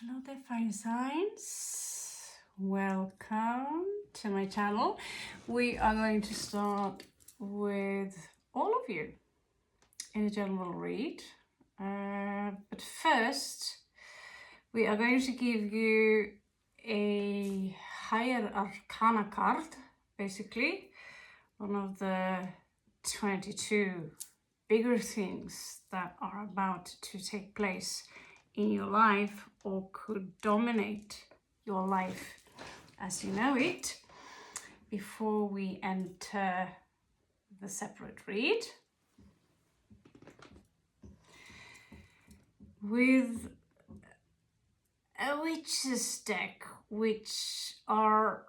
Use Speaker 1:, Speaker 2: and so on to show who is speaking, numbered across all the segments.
Speaker 1: Hello there, fire signs. Welcome to my channel. We are going to start with all of you in a general read. But first, we are going to give you a higher arcana card, basically. One of the 22 bigger things that are about to take place in your life or could dominate your life as you know it before we enter the separate read. With a witch's deck, which are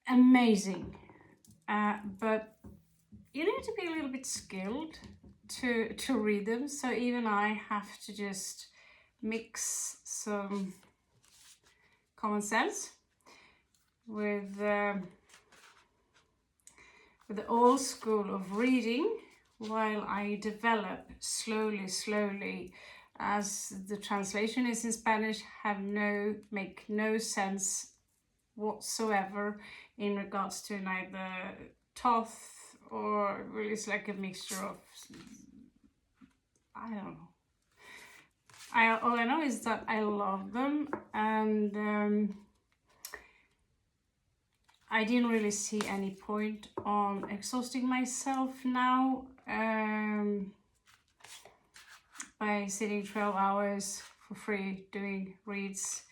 Speaker 1: amazing, but you need to be a little bit skilled to read them, so even I have to just mix some common sense with the old school of reading, while I develop slowly, as the translation is in Spanish, make no sense whatsoever in regards to neither Thoth or really it's like a mixture of, I don't know. All I know is that I love them, and I didn't really see any point on exhausting myself now by sitting 12 hours for free doing reads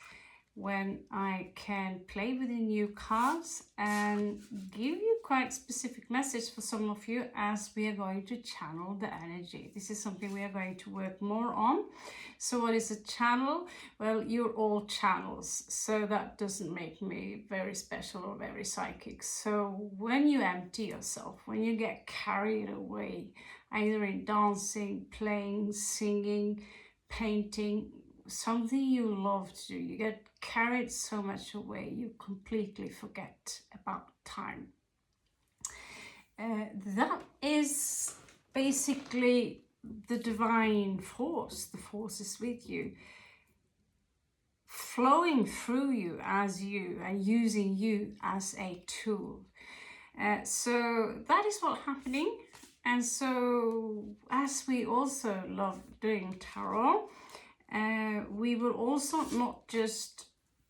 Speaker 1: when I can play with the new cards and give you quite specific message for some of you as we are going to channel the energy. This is something we are going to work more on. So what is a channel? Well, you're all channels, so that doesn't make me very special or very psychic. So when you empty yourself, when you get carried away, either in dancing, playing, singing, painting, something you love to do, you get carried so much away you completely forget about time. That is basically the divine force. The force is with you, flowing through you as you and using you as a tool. So that is what's happening. And so as we also love doing tarot, we will also not just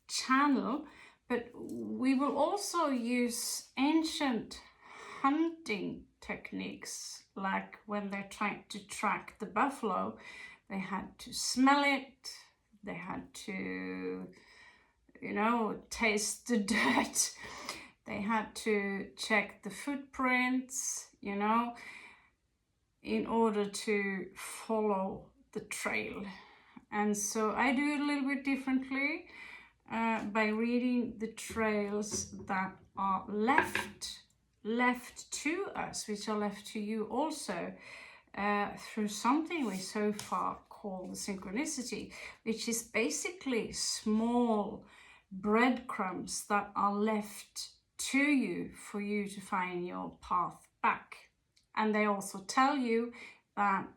Speaker 1: channel, but we will also use ancient hunting techniques, like when they're trying to track the buffalo, they had to smell it, they had to, taste the dirt, they had to check the footprints, in order to follow the trail. And so I do it a little bit differently by reading the trails that are left to us, which are left to you also, through something we so far call the synchronicity, which is basically small breadcrumbs that are left to you for you to find your path back. And they also tell you that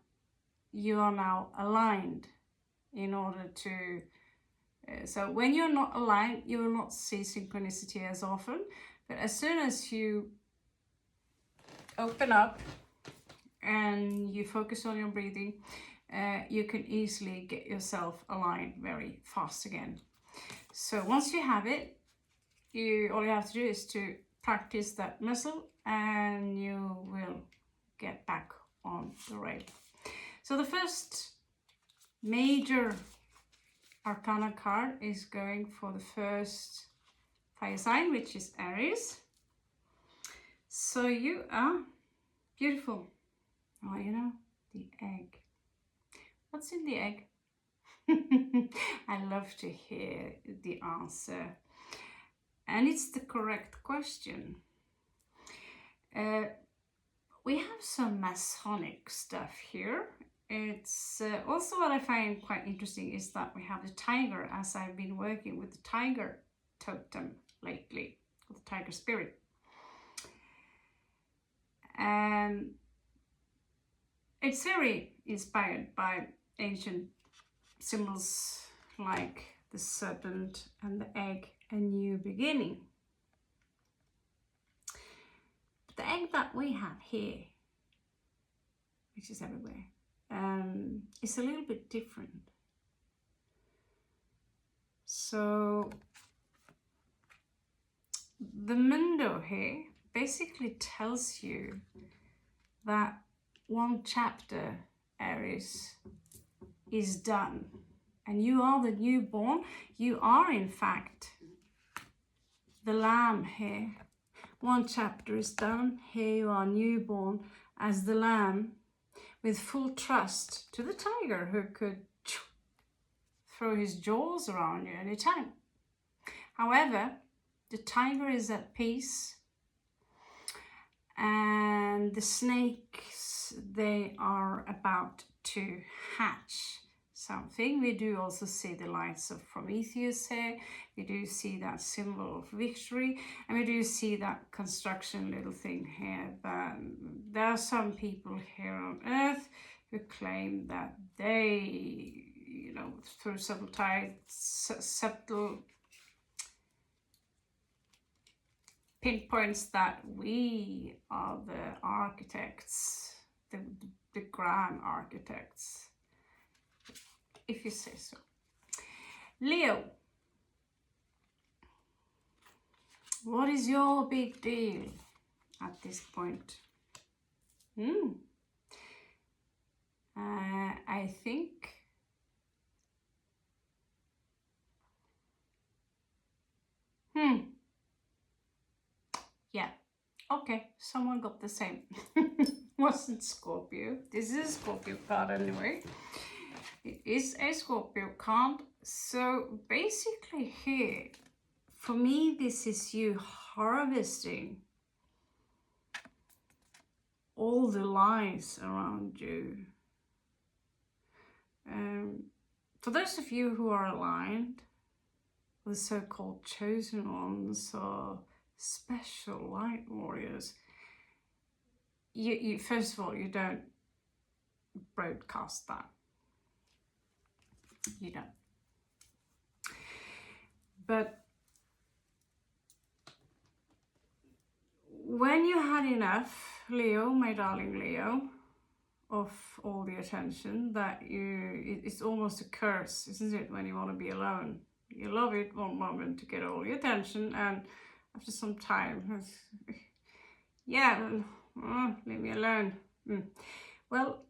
Speaker 1: you are now aligned in order to, so when you're not aligned, you will not see synchronicity as often, but as soon as you open up and you focus on your breathing, you can easily get yourself aligned very fast again. So once you have it, all you have to do is to practice that muscle and you will get back on the rail. So the first major arcana card is going for the first fire sign, which is Aries. So you are beautiful. Oh, the egg. What's in the egg? I love to hear the answer. And it's the correct question. We have some Masonic stuff here. It's also what I find quite interesting is that we have the tiger, as I've been working with the tiger totem lately, with the tiger spirit. And it's very inspired by ancient symbols like the serpent and the egg, a new beginning. But the egg that we have here, which is everywhere, is a little bit different. So the Mundo here basically tells you that one chapter, Aries, is done. And you are the newborn. You are, in fact, the lamb here. One chapter is done. Here you are, newborn as the lamb, with full trust to the tiger, who could throw his jaws around you anytime. However, the tiger is at peace, and the snakes, they are about to hatch something. We do also see the lights of Prometheus here. We do see that symbol of victory, and we do see that construction little thing here. But there are some people here on Earth who claim that they, you know, through subtle pinpoints, that we are the architects, the grand architects, if you say so. Leo, what is your big deal at this point? I think yeah, okay, someone got the same. Wasn't Scorpio. This is a Scorpio card anyway. It is a Scorpio card. So basically here, for me, this is you harvesting all the lies around you. For those of you who are aligned with so-called chosen ones or special light warriors, you first of all, you don't broadcast that. You don't. But when you had enough, Leo, my darling Leo, of all the attention that it's almost a curse, isn't it, when you want to be alone? You love it one moment to get all the attention, and after some time, yeah, leave me alone. Well,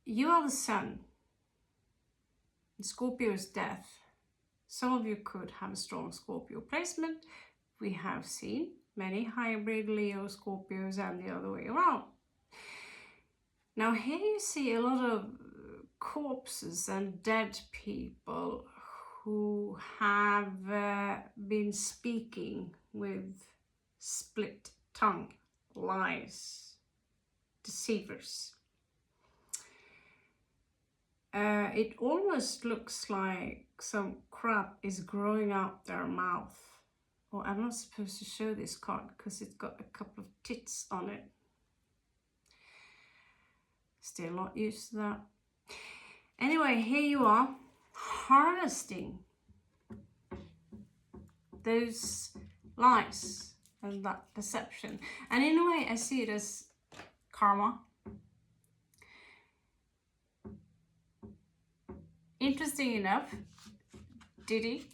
Speaker 1: you are the sun. Scorpio is death. Some of you could have a strong Scorpio placement. We have seen many hybrid Leo Scorpios and the other way around. Now here you see a lot of corpses and dead people who have been speaking with split tongue, lies, deceivers. It almost looks like some crap is growing out their mouth. Oh, I'm not supposed to show this card because it's got a couple of tits on it. Still not used to that. Anyway, here you are, harvesting those lies and that perception. And in a way, I see it as karma. Interesting enough, Diddy,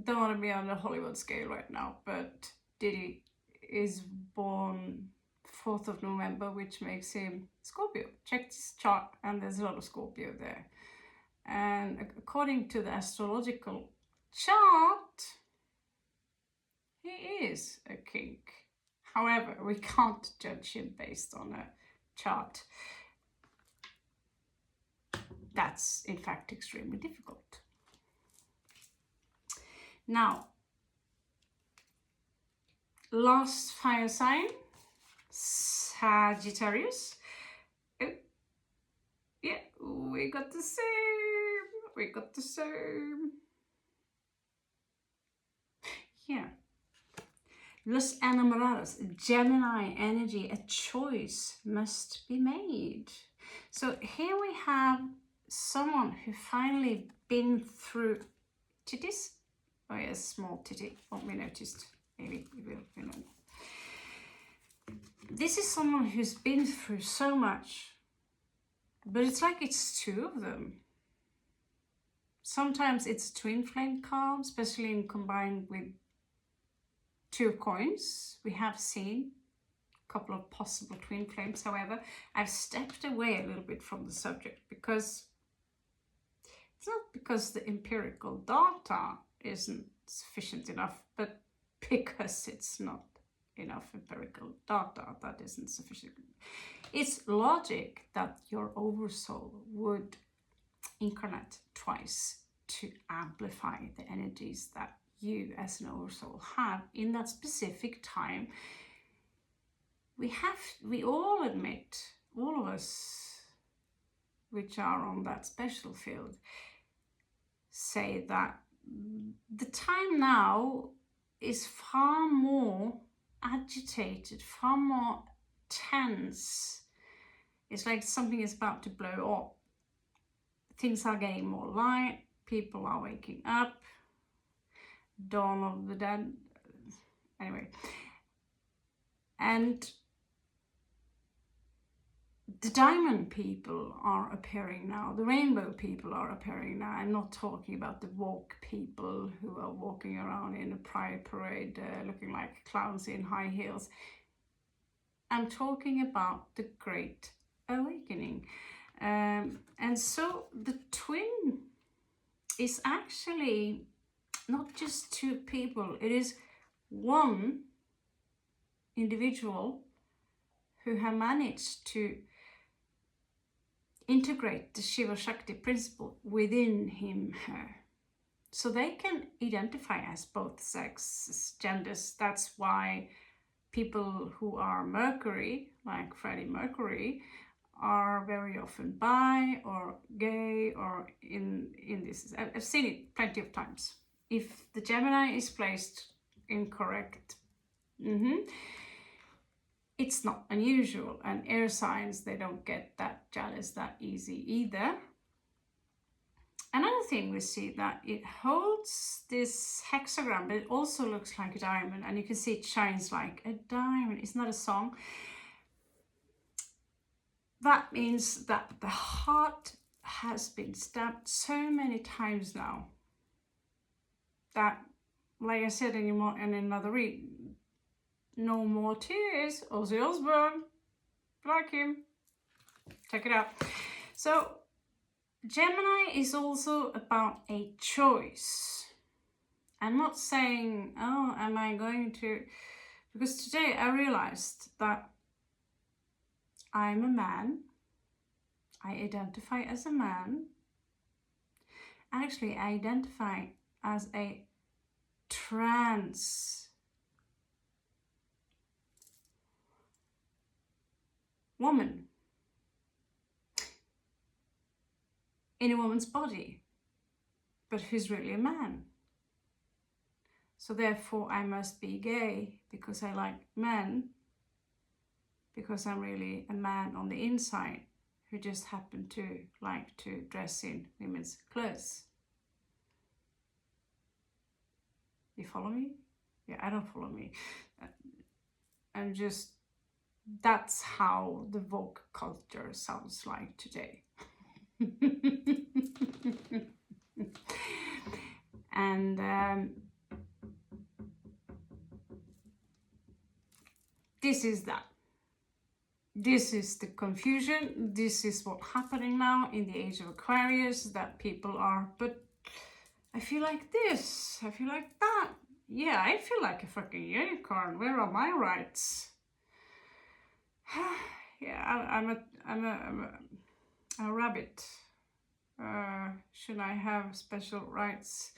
Speaker 1: don't want to be on the Hollywood scale right now, but Diddy is born 4th of November, which makes him Scorpio. Check his chart and there's a lot of Scorpio there. And according to the astrological chart, he is a kink. However, we can't judge him based on a chart. That's in fact extremely difficult. Now, last fire sign, Saggitarius. Oh, yeah, we got the same. We got the same. Yeah. Los Enamorados, Gemini energy, a choice must be made. So here we have someone who finally been through titties. Oh yes, small titty, won't be noticed. Maybe you will, you know. This is someone who's been through so much, but it's like it's two of them. Sometimes it's twin flame card, especially in combined with two of coins. We have seen a couple of possible twin flames. However, I've stepped away a little bit from the subject because it's not because the empirical data isn't sufficient enough, but because it's not enough empirical data that isn't sufficient. It's logic that your oversoul would incarnate twice to amplify the energies that you as an oversoul have in that specific time. We all admit, all of us which are on that special field, say that the time now is far more agitated, far more tense. It's like something is about to blow up. Things are getting more light, people are waking up, dawn of the dead, anyway. And the diamond people are appearing now, the rainbow people are appearing now. I'm not talking about the woke people who are walking around in a pride parade looking like clowns in high heels. I'm talking about the Great Awakening. And so the twin is actually not just two people, it is one individual who have managed to integrate the Shiva Shakti principle within him, her. So they can identify as both sexes, genders. That's why people who are Mercury, like Freddie Mercury, are very often bi or gay or in this. I've seen it plenty of times. If the Gemini is placed incorrect, it's not unusual. And air signs, they don't get that jealous that easy either. Another thing we see that it holds this hexagram, but it also looks like a diamond, and you can see it shines like a diamond. It's not a song. That means that the heart has been stabbed so many times now that, like I said in another read, no more tears. Ozzy Osbourne, like him. Check it out. So Gemini is also about a choice. I'm not saying, oh, am I going to, because today I realized that I'm a man. I identify as a man. Actually, I identify as a trans woman in a woman's body, but who's really a man. So therefore I must be gay because I like men, because I'm really a man on the inside who just happen to like to dress in women's clothes. You follow me? Yeah, I don't follow me. I'm just, that's how the woke culture sounds like today. And this is that. This is the confusion. This is what's happening now in the age of Aquarius, that people are, but I feel like this, I feel like that. Yeah, I feel like a fucking unicorn. Where are my rights? Yeah, I'm a rabbit. Should I have special rights?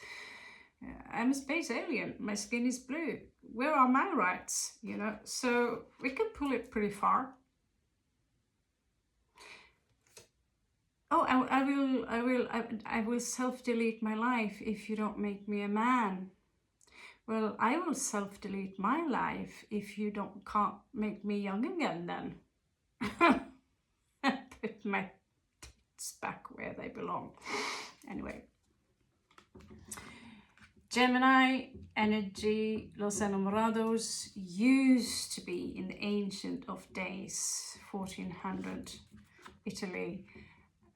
Speaker 1: I'm a space alien. My skin is blue. Where are my rights? You know, so we can pull it pretty far. Oh, I will self-delete my life if you don't make me a man. Well, I will self-delete my life if you can't make me young again then. Put my tits back where they belong. Anyway. Gemini energy, Los Enamorados, used to be in the ancient of days, 1400 Italy,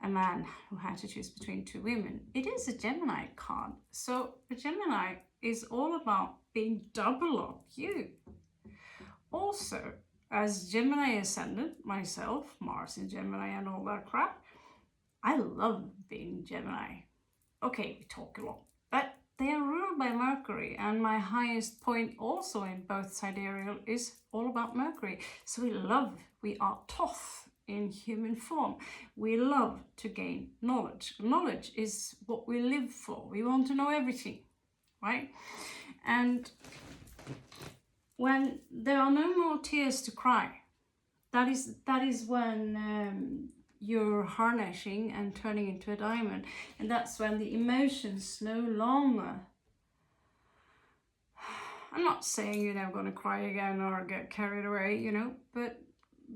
Speaker 1: a man who had to choose between two women. It is a Gemini card. So a Gemini is all about being double up you. Also, as Gemini ascendant, myself, Mars in Gemini and all that crap, I love being Gemini. Okay, we talk a lot, but they are ruled by Mercury, and my highest point also in both sidereal is all about Mercury. So we are tough in human form. We love to gain knowledge. Knowledge is what we live for. We want to know everything, right? And when there are no more tears to cry, that is when you're harnessing and turning into a diamond, and that's when the emotions no longer, I'm not saying you're never going to cry again or get carried away, you know, but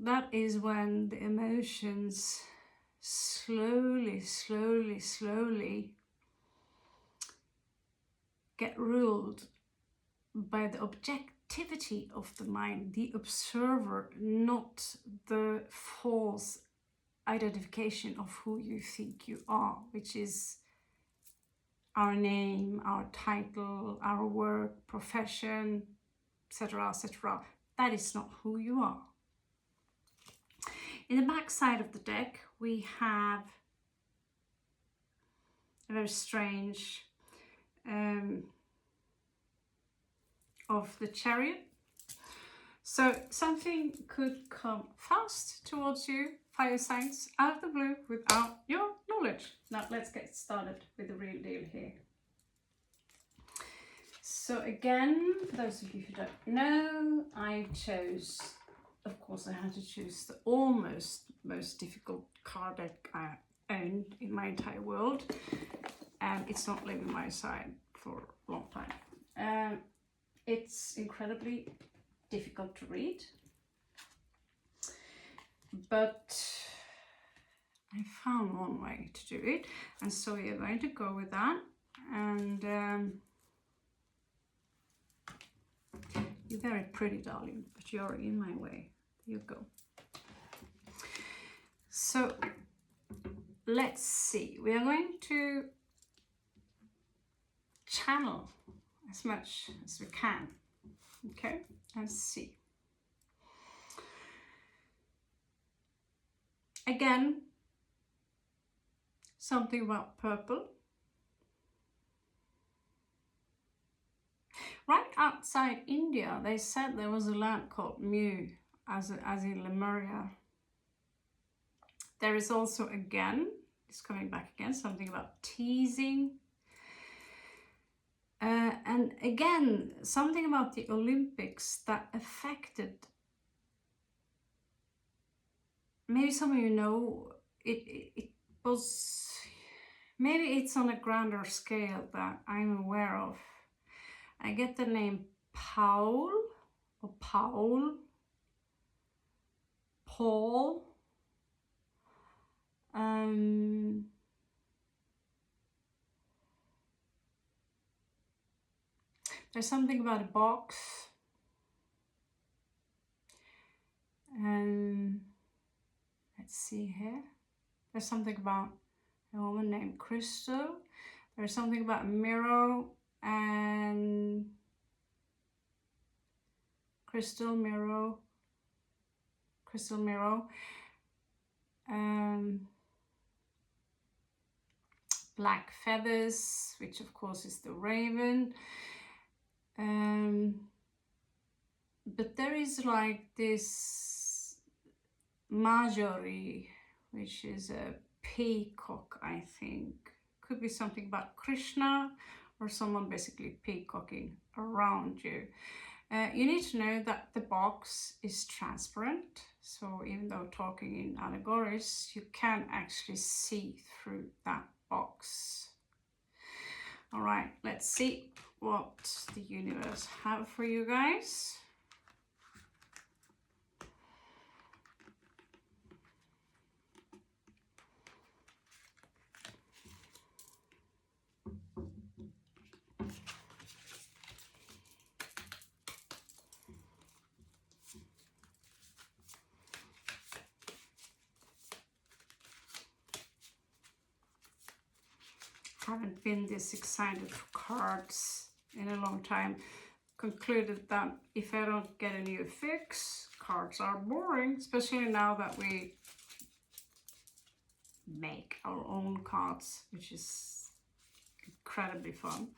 Speaker 1: that is when the emotions slowly get ruled by the objectivity of the mind, the observer, not the false identification of who you think you are, which is our name, our title, our work, profession, etc., etc. That is not who you are. In the back side of the deck, we have a very strange of the Chariot. So something could come fast towards you, fire signs, out of the blue, without your knowledge. Now let's get started with the real deal here. So again, for those of you who don't know, I chose, of course I had to choose the almost most difficult card deck I owned in my entire world, and it's not leaving my side for a long time. It's incredibly difficult to read, but I found one way to do it, and so we are going to go with that. And you're very pretty, darling, but you're in my way. There you go. So let's see, we are going to channel as much as we can. Okay, let's see. Again, something about purple. Right outside India, they said there was a land called Mu, as in Lemuria. There is also, again, it's coming back again, something about teasing. And again, something about the Olympics that affected, maybe some of you know, it was, maybe it's on a grander scale that I'm aware of. I get the name Paul, or Paul, Paul. There's something about a box. Let's see here. There's something about a woman named Crystal. There's something about a mirror and crystal mirror. Black feathers, which of course is the raven. But there is like this Marjorie, which is a peacock, I think. Could be something about Krishna or someone basically peacocking around you. You need to know that the box is transparent. So even though talking in allegories, you can actually see through that box. All right, let's see what the universe have for you guys. haven't been this excited for cards in a long time. Concluded that if I don't get a new fix, cards are boring, especially now that we make our own cards, which is incredibly fun.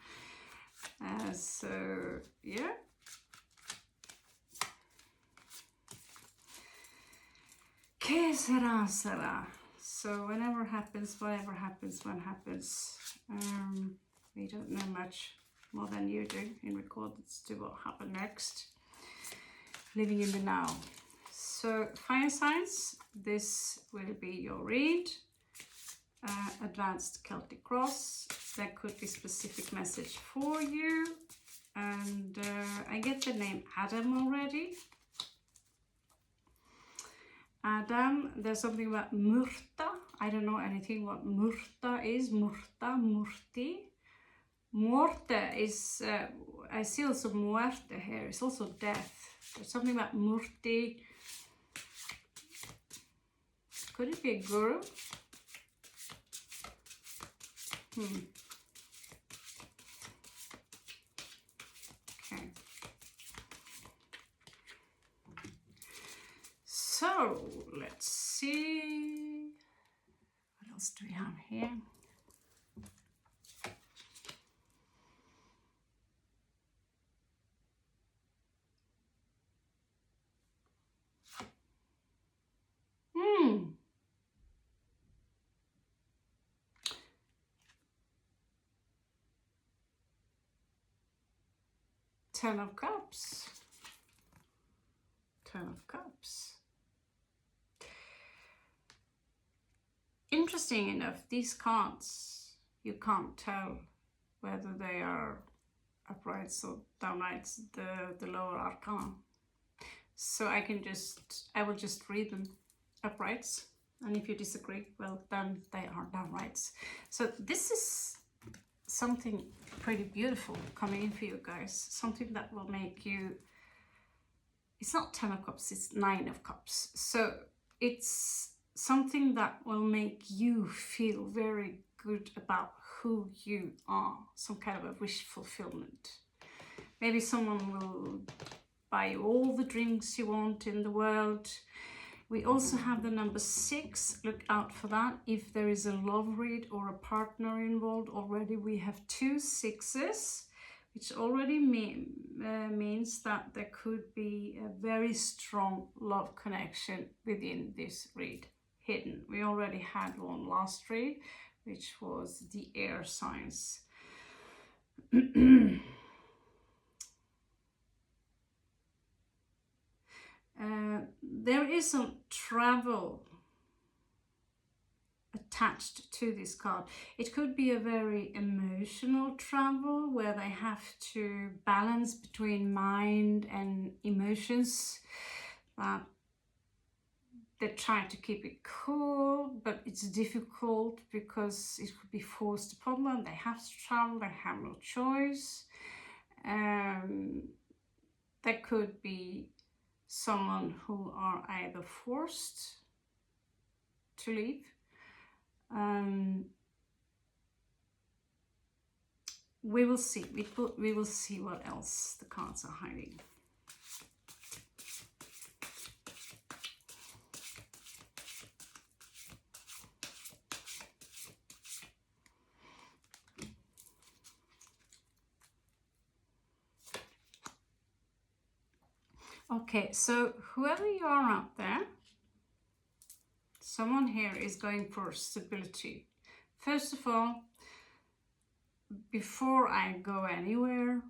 Speaker 1: So yeah. Que sera, sera. So whenever happens, whatever happens, when happens. We don't know much more than you do in regards to what happened next. Living in the now. So fire signs, this will be your read. Advanced Celtic Cross, that could be specific message for you. And I get the name Adam already. Adam, there's something about Murta. I don't know anything what Murta is. Murta, Murti. Morte is, I see also muerte here. It's also death. There's something about Murti. Could it be a guru? Okay. So let's see. What else do we have here? Ten of Cups. Ten of Cups. Interesting enough, these cards, you can't tell whether they are uprights or downrights, the lower arcana. So I will just read them uprights. And if you disagree, well, then they are downrights. So this is something pretty beautiful coming in for you guys. Something that will make you, it's not 10 of Cups, it's 9 of Cups. So it's something that will make you feel very good about who you are. Some kind of a wish fulfillment. Maybe someone will buy you all the drinks you want in the world. We also have the number 6. Look out for that. If there is a love read or a partner involved already, we have 2 6s, which already means that there could be a very strong love connection within this read hidden. We already had one last read, which was the air signs. There is some travel attached to this card. It could be a very emotional travel where they have to balance between mind and emotions. They try to keep it cool, but it's difficult because it could be forced upon them. They have to travel, they have no choice. There could be someone who are either forced to leave, we will see. We will see what else the cards are hiding. Okay, so whoever you are out there, someone here is going for stability. First of all, before I go anywhere,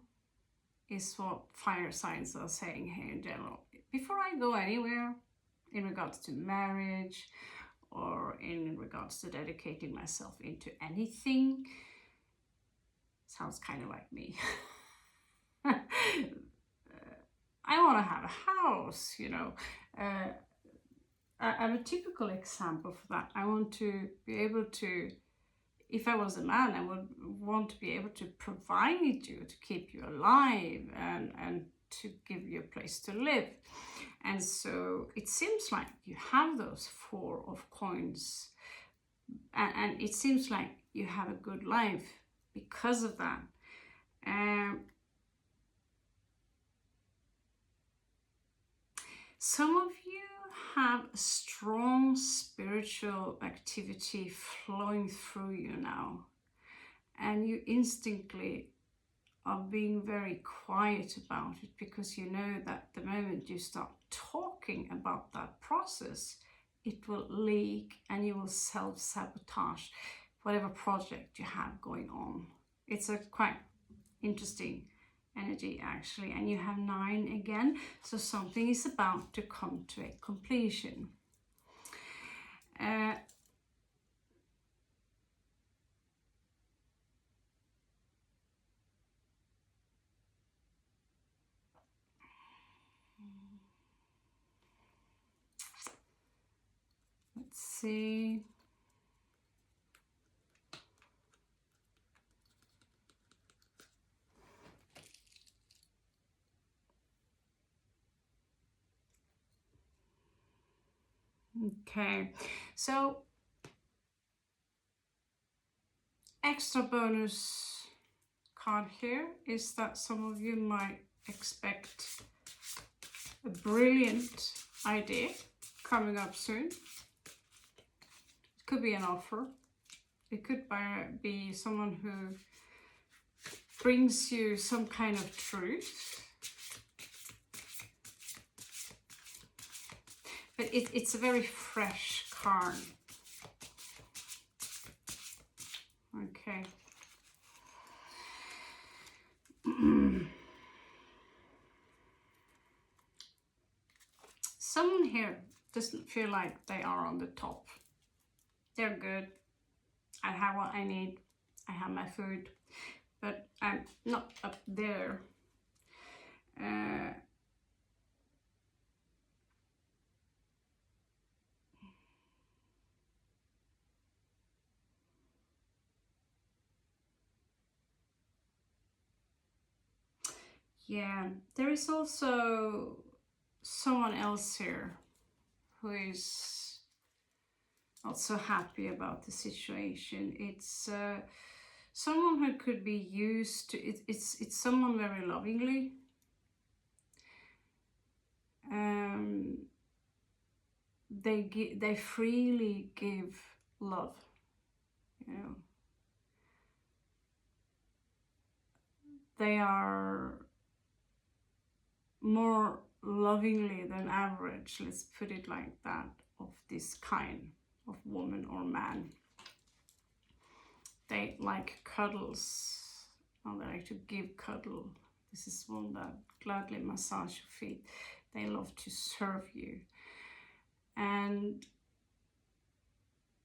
Speaker 1: is what fire signs are saying here in general. Before I go anywhere, in regards to marriage, or in regards to dedicating myself into anything, sounds kind of like me. I want to have a house, you know. I'm a typical example for that. I want to be able to, if I was a man, I would want to be able to provide you, to keep you alive, and to give you a place to live. And so it seems like you have those 4 of coins, and it seems like you have a good life because of that. Some of you have a strong spiritual activity flowing through you now, and you instinctively are being very quiet about it, because you know that the moment you start talking about that process, it will leak and you will self-sabotage whatever project you have going on. It's a quite interesting energy actually, and you have 9 again, so something is about to come to a completion. Let's see. Okay, so extra bonus card here is that some of you might expect a brilliant idea coming up soon. It could be an offer. It could be someone who brings you some kind of truth. But it's a very fresh card. Okay. Someone here doesn't feel like they are on the top. They're good. I have what I need. I have my food. But I'm not up there. Yeah, there is also someone else here who is not so happy about the situation. It's someone who could be used to it. It's someone very lovingly. They freely give love, you know. They are more lovingly than average, let's put it like that, of this kind of woman or man. They like cuddles, or they like to give cuddle. This is one that gladly massage your feet. They love to serve you. And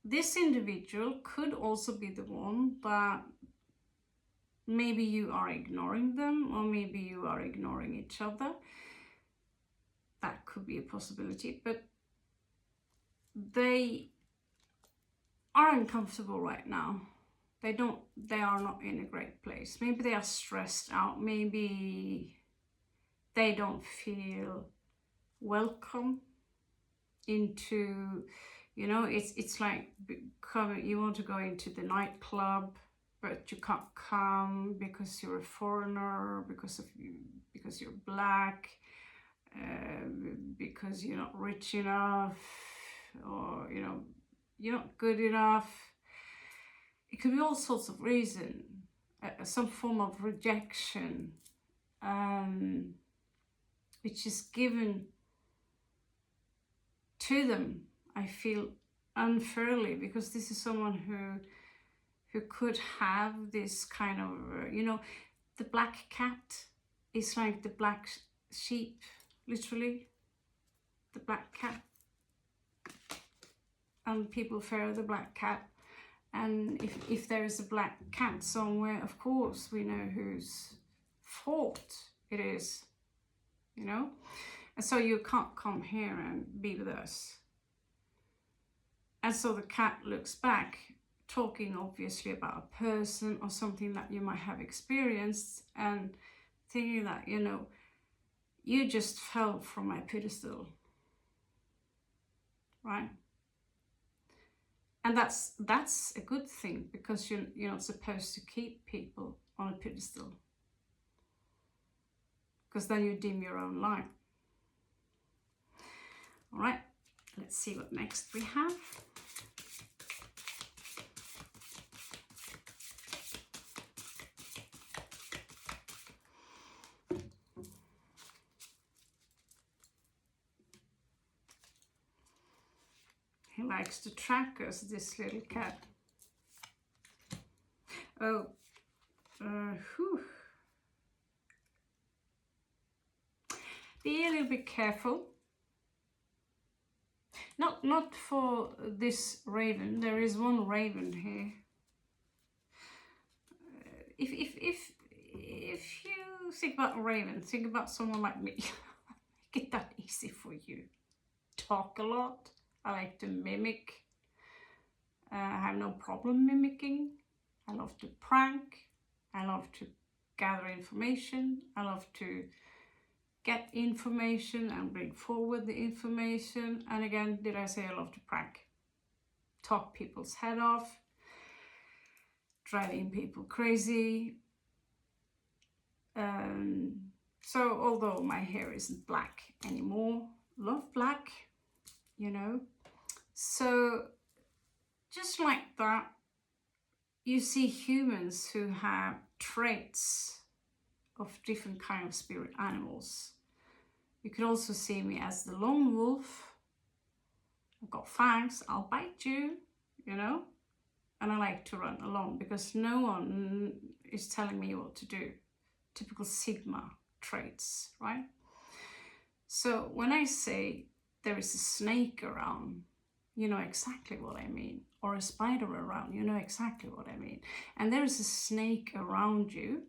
Speaker 1: this individual could also be the one that maybe you are ignoring them, or maybe you are ignoring each other. That could be a possibility, but they are uncomfortable right now. They are not in a great place. Maybe they are stressed out. Maybe they don't feel welcome into, you know, it's like you want to go into the nightclub, but you can't come because you're a foreigner, because you're black, because you're not rich enough, or you know, you're not good enough. It could be all sorts of reasons, some form of rejection, which is given to them, I feel, unfairly, because this is someone who could have this kind of, you know, the black cat is like the black sheep, literally, the black cat. And people fear the black cat. And if there is a black cat somewhere, of course, we know whose fault it is, you know? And so you can't come here and be with us. And so the cat looks back, talking obviously about a person or something that you might have experienced, and thinking that, you know, you just fell from my pedestal, right? And that's a good thing, because you're not supposed to keep people on a pedestal, because then you dim your own light. All right, let's see what next we have. He likes to track us, this little cat. Oh, whew. Be a little bit careful. Not for this raven. There is one raven here. If you think about a raven, think about someone like me. Make it that easy for you. Talk a lot. I like to mimic. I have no problem mimicking. I love to prank. I love to gather information. I love to get information and bring forward the information. And again, did I say I love to prank? Talk people's head off, driving people crazy. So although my hair isn't black anymore, love black, you know. So just like that, you see humans who have traits of different kind of spirit animals. You could also see me as the lone wolf. I've got fangs, I'll bite you, you know. And I like to run alone because no one is telling me what to do. Typical Sigma traits, right? So when I say there is a snake around, you know exactly what I mean. Or a spider around, you know exactly what I mean. And there is a snake around you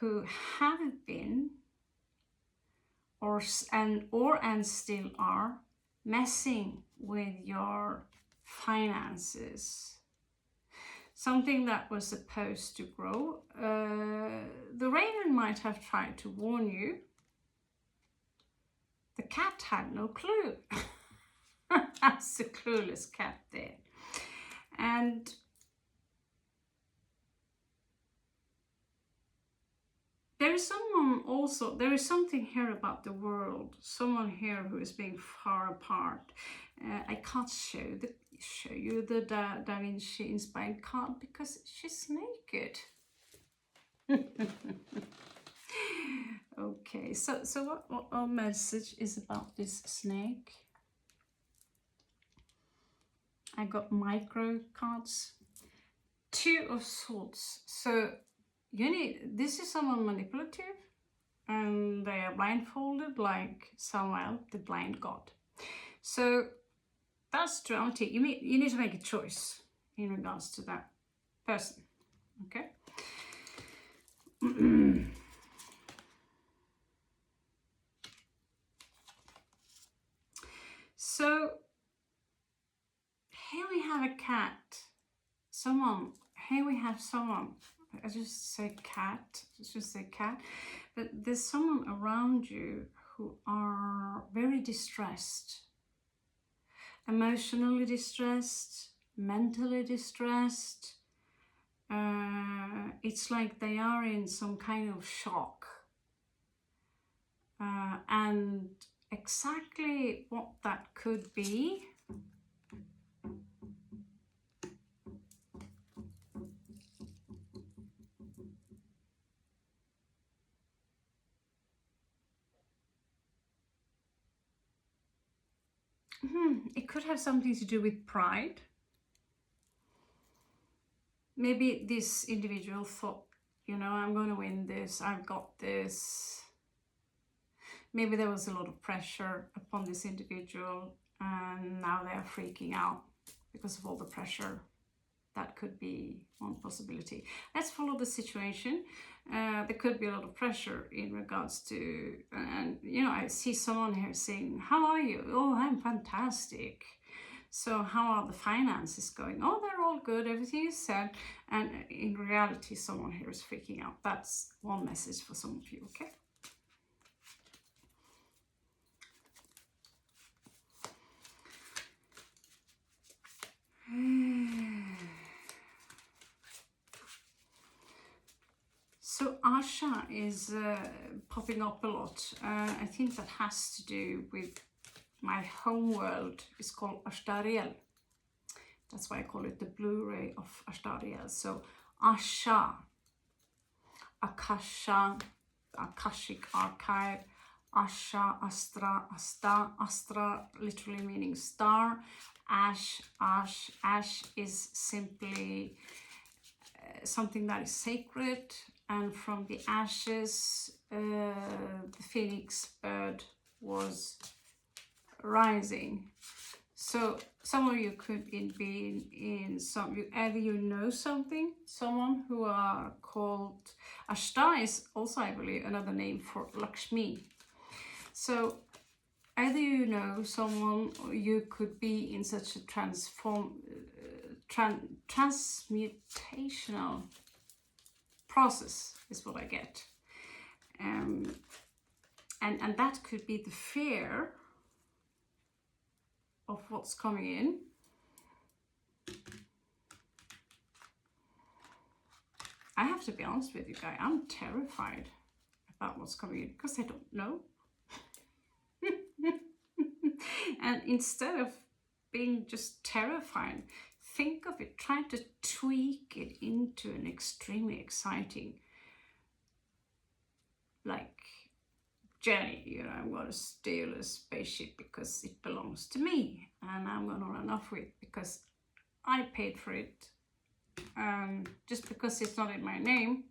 Speaker 1: who have been or still are messing with your finances. Something that was supposed to grow. The raven might have tried to warn you. The cat had no clue. That's the clueless cat there. And there is someone also, there is something here about the world. Someone here who is being far apart. I can't show you the Da Vinci inspired card because she's naked. Okay, so what our message is about this snake? I got micro cards. Two of Swords. So this is someone manipulative, and they are blindfolded like Samuel, the blind god. So that's duality. You need to make a choice in regards to that person. Okay. So here we have a cat. Here we have someone. I just say cat. Just say cat. But there's someone around you who are very distressed. Emotionally distressed, mentally distressed. It's like they are in some kind of shock. And exactly what that could be, it could have something to do with pride. Maybe this individual thought, you know, I'm going to win this, I've got this. Maybe there was a lot of pressure upon this individual, and now they are freaking out because of all the pressure. That could be one possibility. Let's follow the situation. There could be a lot of pressure in regards to, and you know, I see someone here saying, how are you? Oh, I'm fantastic. So how are the finances going? Oh, they're all good, everything is set. And in reality, someone here is freaking out. That's one message for some of you, okay? So Asha is popping up a lot. I think that has to do with my home world. It's called Ashtariel. That's why I call it the Blu-ray of Ashtariel. So Asha, Akasha, Akashic Archive, Asha, Astra, Asta, Astra literally meaning star, Ash, Ash is simply something that is sacred, and from the ashes the phoenix bird was rising. So some of you could be in some, either you know someone who are called Ashta is also, I believe, another name for Lakshmi. So either you know someone, or you could be in such a transmutational process is what I get. And that could be the fear of what's coming in. I have to be honest with you guys, I'm terrified about what's coming in because I don't know. And instead of being just terrified, think of it, try to tweak it into an extremely exciting, like, journey. You know, I'm going to steal a spaceship because it belongs to me, and I'm going to run off with it because I paid for it. Just because it's not in my name,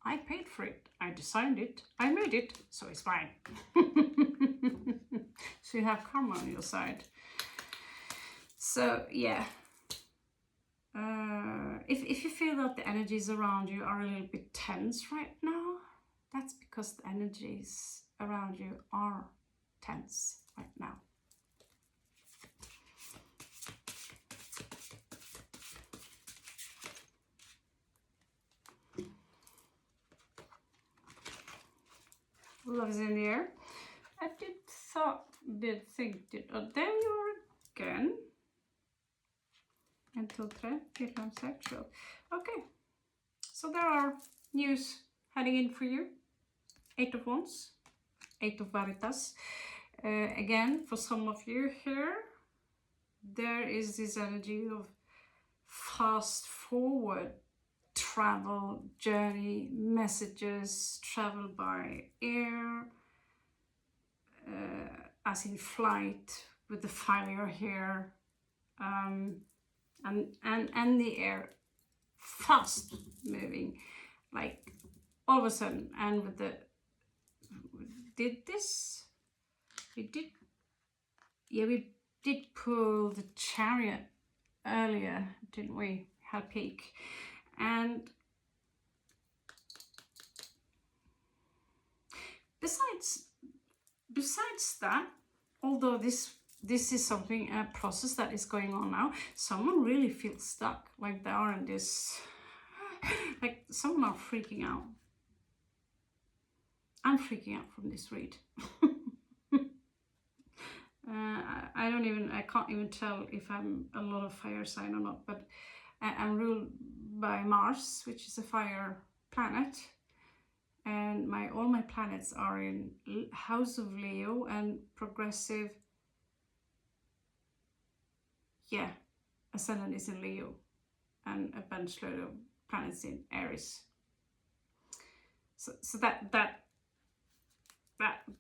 Speaker 1: I paid for it, I designed it, I made it, so it's fine. So you have karma on your side. So yeah, if you feel that the energies around you are a little bit tense right now, that's because the energies around you are tense right now. Love is in the air. I think, oh, there you are again. Until 3, sexual. Okay, so there are news heading in for you. 8 of Wands, 8 of Veritas. Again, for some of you here, there is this energy of fast forward travel, journey, messages, travel by air, as in flight, with the fire here, and the air fast moving, like all of a sudden. And with the we did pull the Chariot earlier, didn't we? Her peak. And besides that, although this is something, a process that is going on now, someone really feels stuck, like they are in this, like someone are freaking out. I'm freaking out from this read. I can't even tell if I'm a lot of fire sign or not, but I'm ruled by Mars, which is a fire planet, and all my planets are in House of Leo and progressive. Yeah, ascendant is in Leo, and a bunch load of planets in Aries. So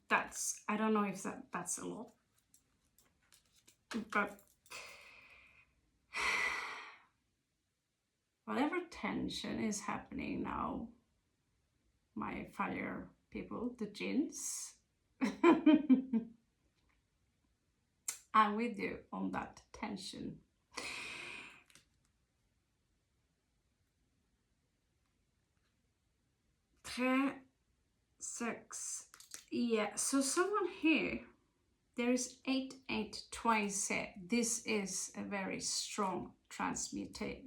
Speaker 1: that's, I don't know if that's a lot, but whatever tension is happening now, my fire people, the jinns, I'm with you on that tension. Six. Yeah, so someone here, there is 8 twice here. This is a very strong transformative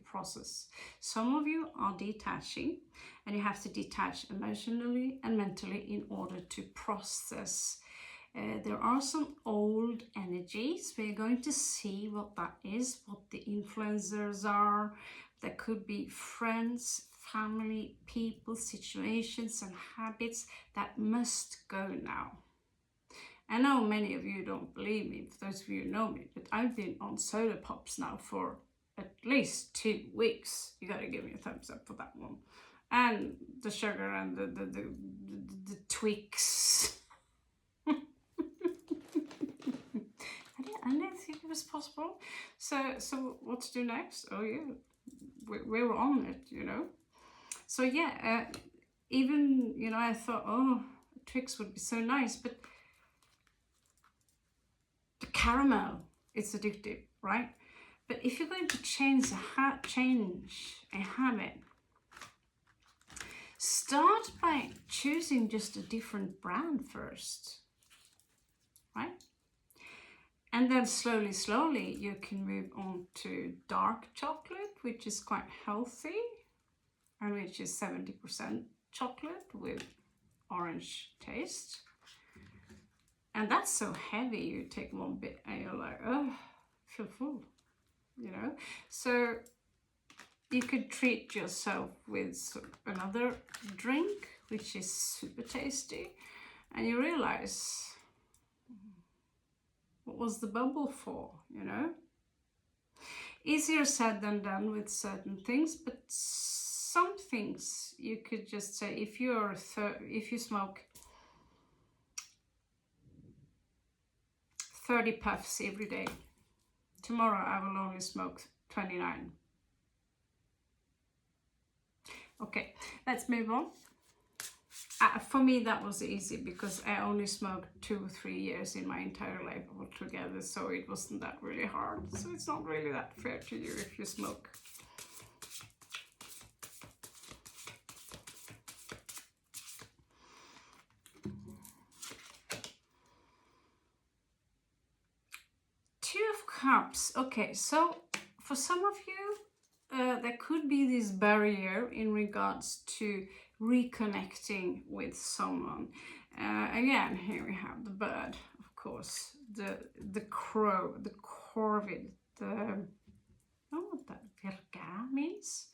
Speaker 1: process. Some of you are detaching, and you have to detach emotionally and mentally in order to process There are some old energies. We're going to see what that is, what the influencers are. There could be friends, family, people, situations, and habits that must go now. I know many of you don't believe me, for those of you who know me, but I've been on soda pops now for at least 2 weeks. You gotta give me a thumbs up for that one. And the sugar and the Twix. I didn't think it was possible. So what to do next? Oh yeah, we're on it, you know. So yeah, even, you know, I thought, oh, Twix would be so nice, but the caramel, it's addictive, right? But if you're going to change a habit, start by choosing just a different brand first, right? And then slowly you can move on to dark chocolate, which is quite healthy, and which is 70% chocolate with orange taste. And that's so heavy, you take one bit and you're like, oh, I feel full, you know? So you could treat yourself with another drink, which is super tasty, and you realize, what was the bubble for, you know? Easier said than done with certain things, but some things you could just say, if you smoke 30 puffs every day, tomorrow I will only smoke 29. Okay, let's move on. For me, that was easy because I only smoked 2 or 3 years in my entire life altogether, so it wasn't that really hard. So it's not really that fair to you if you smoke. Two of Cups. Okay, so for some of you, there could be this barrier in regards to reconnecting with someone. Again, here we have the bird, of course, the crow, the corvid, the, I don't know what that virga means.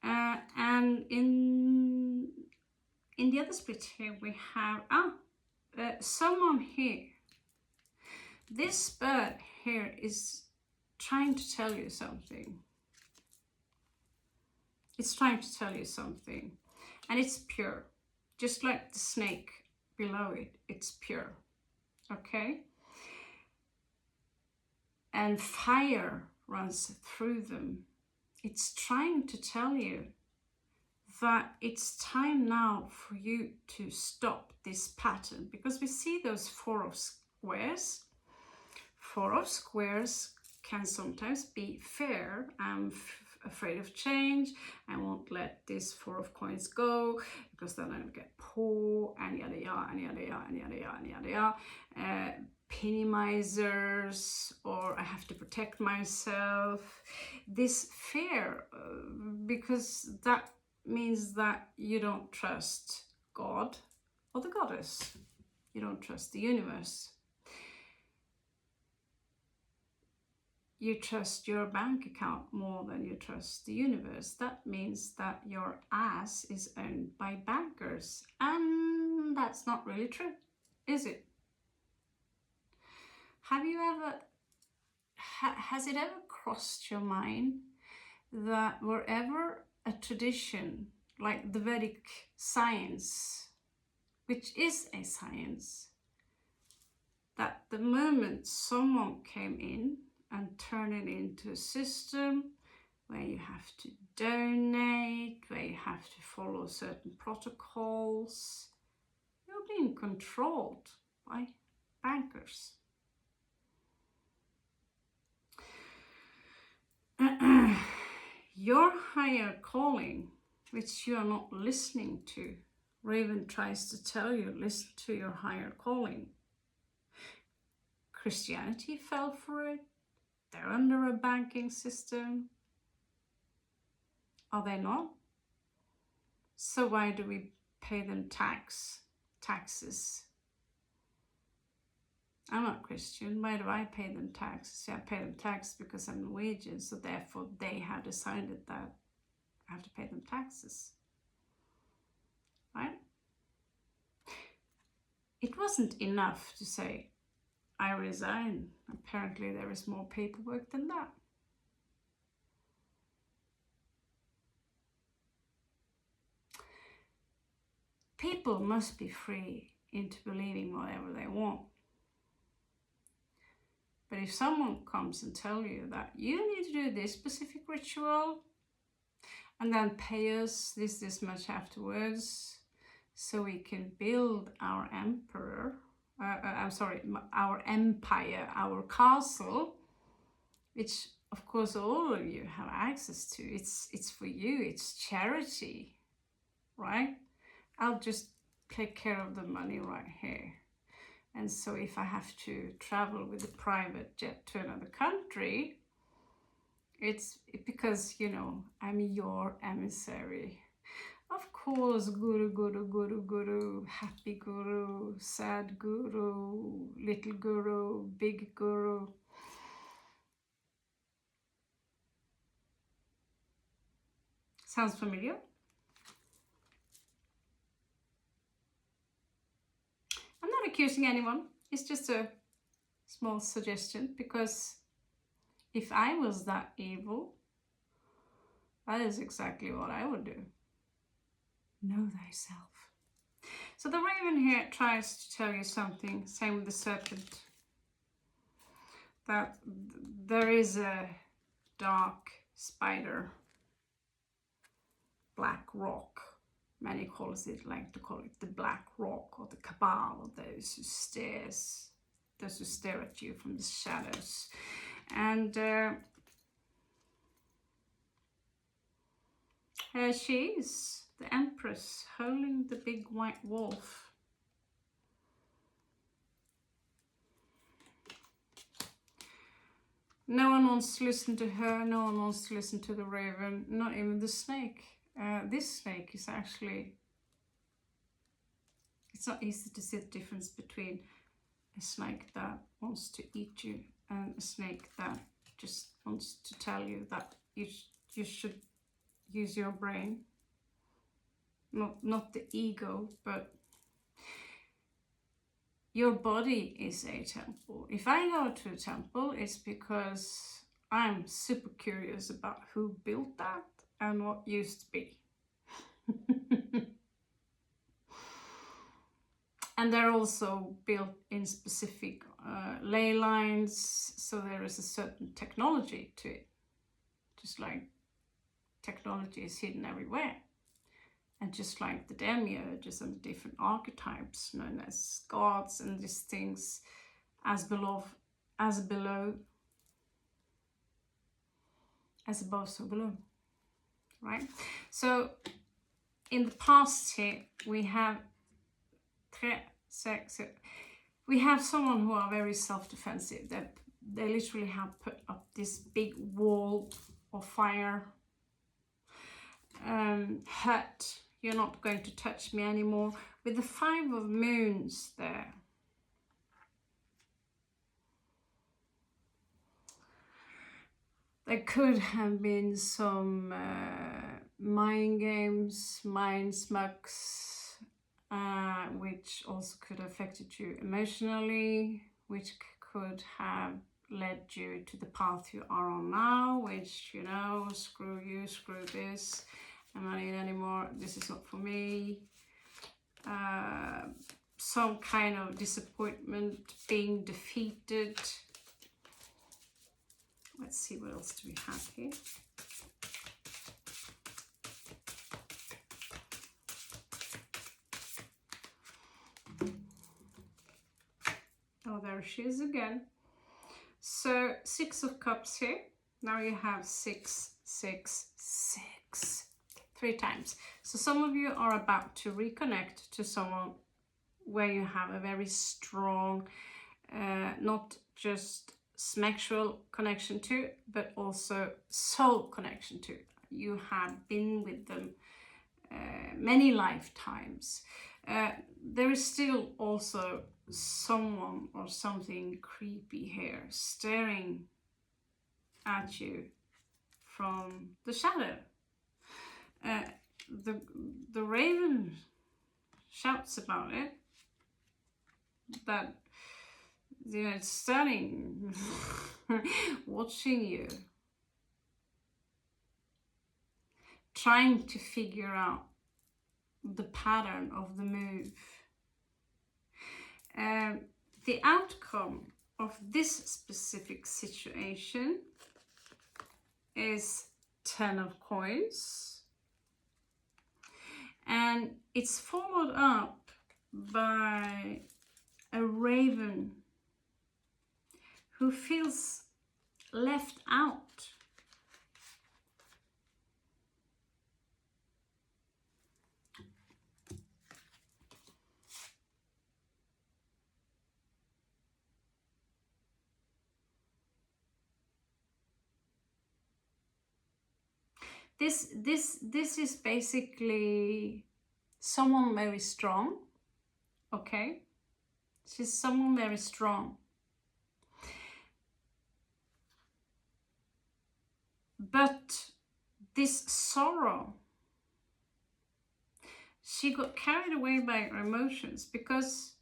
Speaker 1: And in the other split here we have someone here. This bird here is trying to tell you something. It's trying to tell you something, and it's pure, just like the snake below it. It's pure, okay? And fire runs through them. It's trying to tell you that it's time now for you to stop this pattern, because we see those 4 of squares. 4 of squares can sometimes be fear. I'm afraid of change. I won't let this 4 of coins go because then I'll get poor, and yada yada and yada yada and yada yada and yada yada. Penimizers, or I have to protect myself. This fear, because that means that you don't trust God or the goddess. You don't trust the universe. You trust your bank account more than you trust the universe. That means that your ass is owned by bankers. And that's not really true, is it? Have you ever, has it ever crossed your mind that wherever a tradition like the Vedic science, which is a science, that the moment someone came in and turned it into a system where you have to donate, where you have to follow certain protocols, you're being controlled by bankers. Your higher calling, which you are not listening to, Raven tries to tell you, listen to your higher calling. Christianity fell for it. They're under a banking system. Are they not? So why do we pay them taxes? I'm not Christian. Why do I pay them taxes? I pay them tax because I'm Norwegian, so therefore they have decided that I have to pay them taxes. Right? It wasn't enough to say, I resign. Apparently there is more paperwork than that. People must be free into believing whatever they want. But if someone comes and tells you that you need to do this specific ritual and then pay us this much afterwards so we can build our our empire, our castle, which of course all of you have access to. It's for you, it's charity, right? I'll just take care of the money right here. And so if I have to travel with a private jet to another country, it's because, you know, I'm your emissary. Of course, guru, guru, guru, guru, happy guru, sad guru, little guru, big guru. Sounds familiar? I'm not accusing anyone. It's just a small suggestion, because if I was that evil, that is exactly what I would do. Know thyself. So the raven here tries to tell you something, same with the serpent, that there is a dark spider, black rock. Many like to call it the black rock, or the cabal, those who stare at you from the shadows. And she is the Empress holding the big white wolf. No one wants to listen to her, no one wants to listen to the raven, not even the snake. This snake is actually, it's not easy to see the difference between a snake that wants to eat you and a snake that just wants to tell you that you should use your brain. Not the ego, but your body is a temple. If I go to a temple, it's because I'm super curious about who built that and what used to be. And they're also built in specific ley lines, so there is a certain technology to it. Just like technology is hidden everywhere. And just like the demiurges and different archetypes known as gods and these things, as above, so below. Right? So in the past here, we have someone who are very self-defensive. They literally have put up this big wall of fire. Hurt, you're not going to touch me anymore. With the 5 of moons there. There could have been some mind games, mind smugs, which also could have affected you emotionally, which could have led you to the path you are on now, which, you know, screw you, screw this, I'm not in anymore, this is not for me. Some kind of disappointment, being defeated. Let's see, what else do we have here? Oh, there she is again. So 6 of Cups here. Now you have 6, 6, 6. 3 times. So some of you are about to reconnect to someone where you have a very strong, not just sexual connection to, but also soul connection to. You have been with them many lifetimes. There is still also someone or something creepy here staring at you from the shadow. Uh, the raven shouts about it, that it's standing watching you, trying to figure out the pattern of the move. The outcome of this specific situation is 10 of coins, and it's followed up by a raven who feels left out. This is basically someone very strong, okay? She's someone very strong. But this sorrow, she got carried away by her emotions because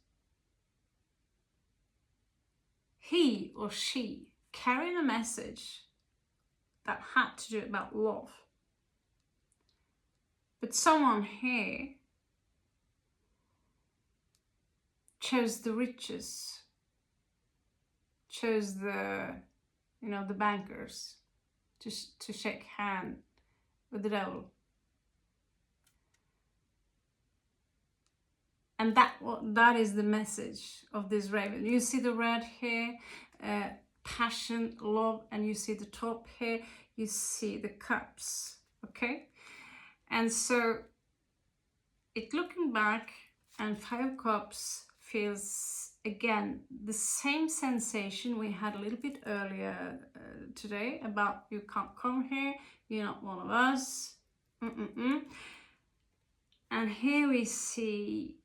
Speaker 1: he or she carried a message that had to do about love. But someone here chose the riches, chose the bankers to shake hand with the devil. And that is the message of this raven. You see the red here, passion, love, and you see the top here, you see the cups, okay? And so it looking back, and 5 of cups feels again the same sensation we had a little bit earlier today about you can't come here, you're not one of us. And here we see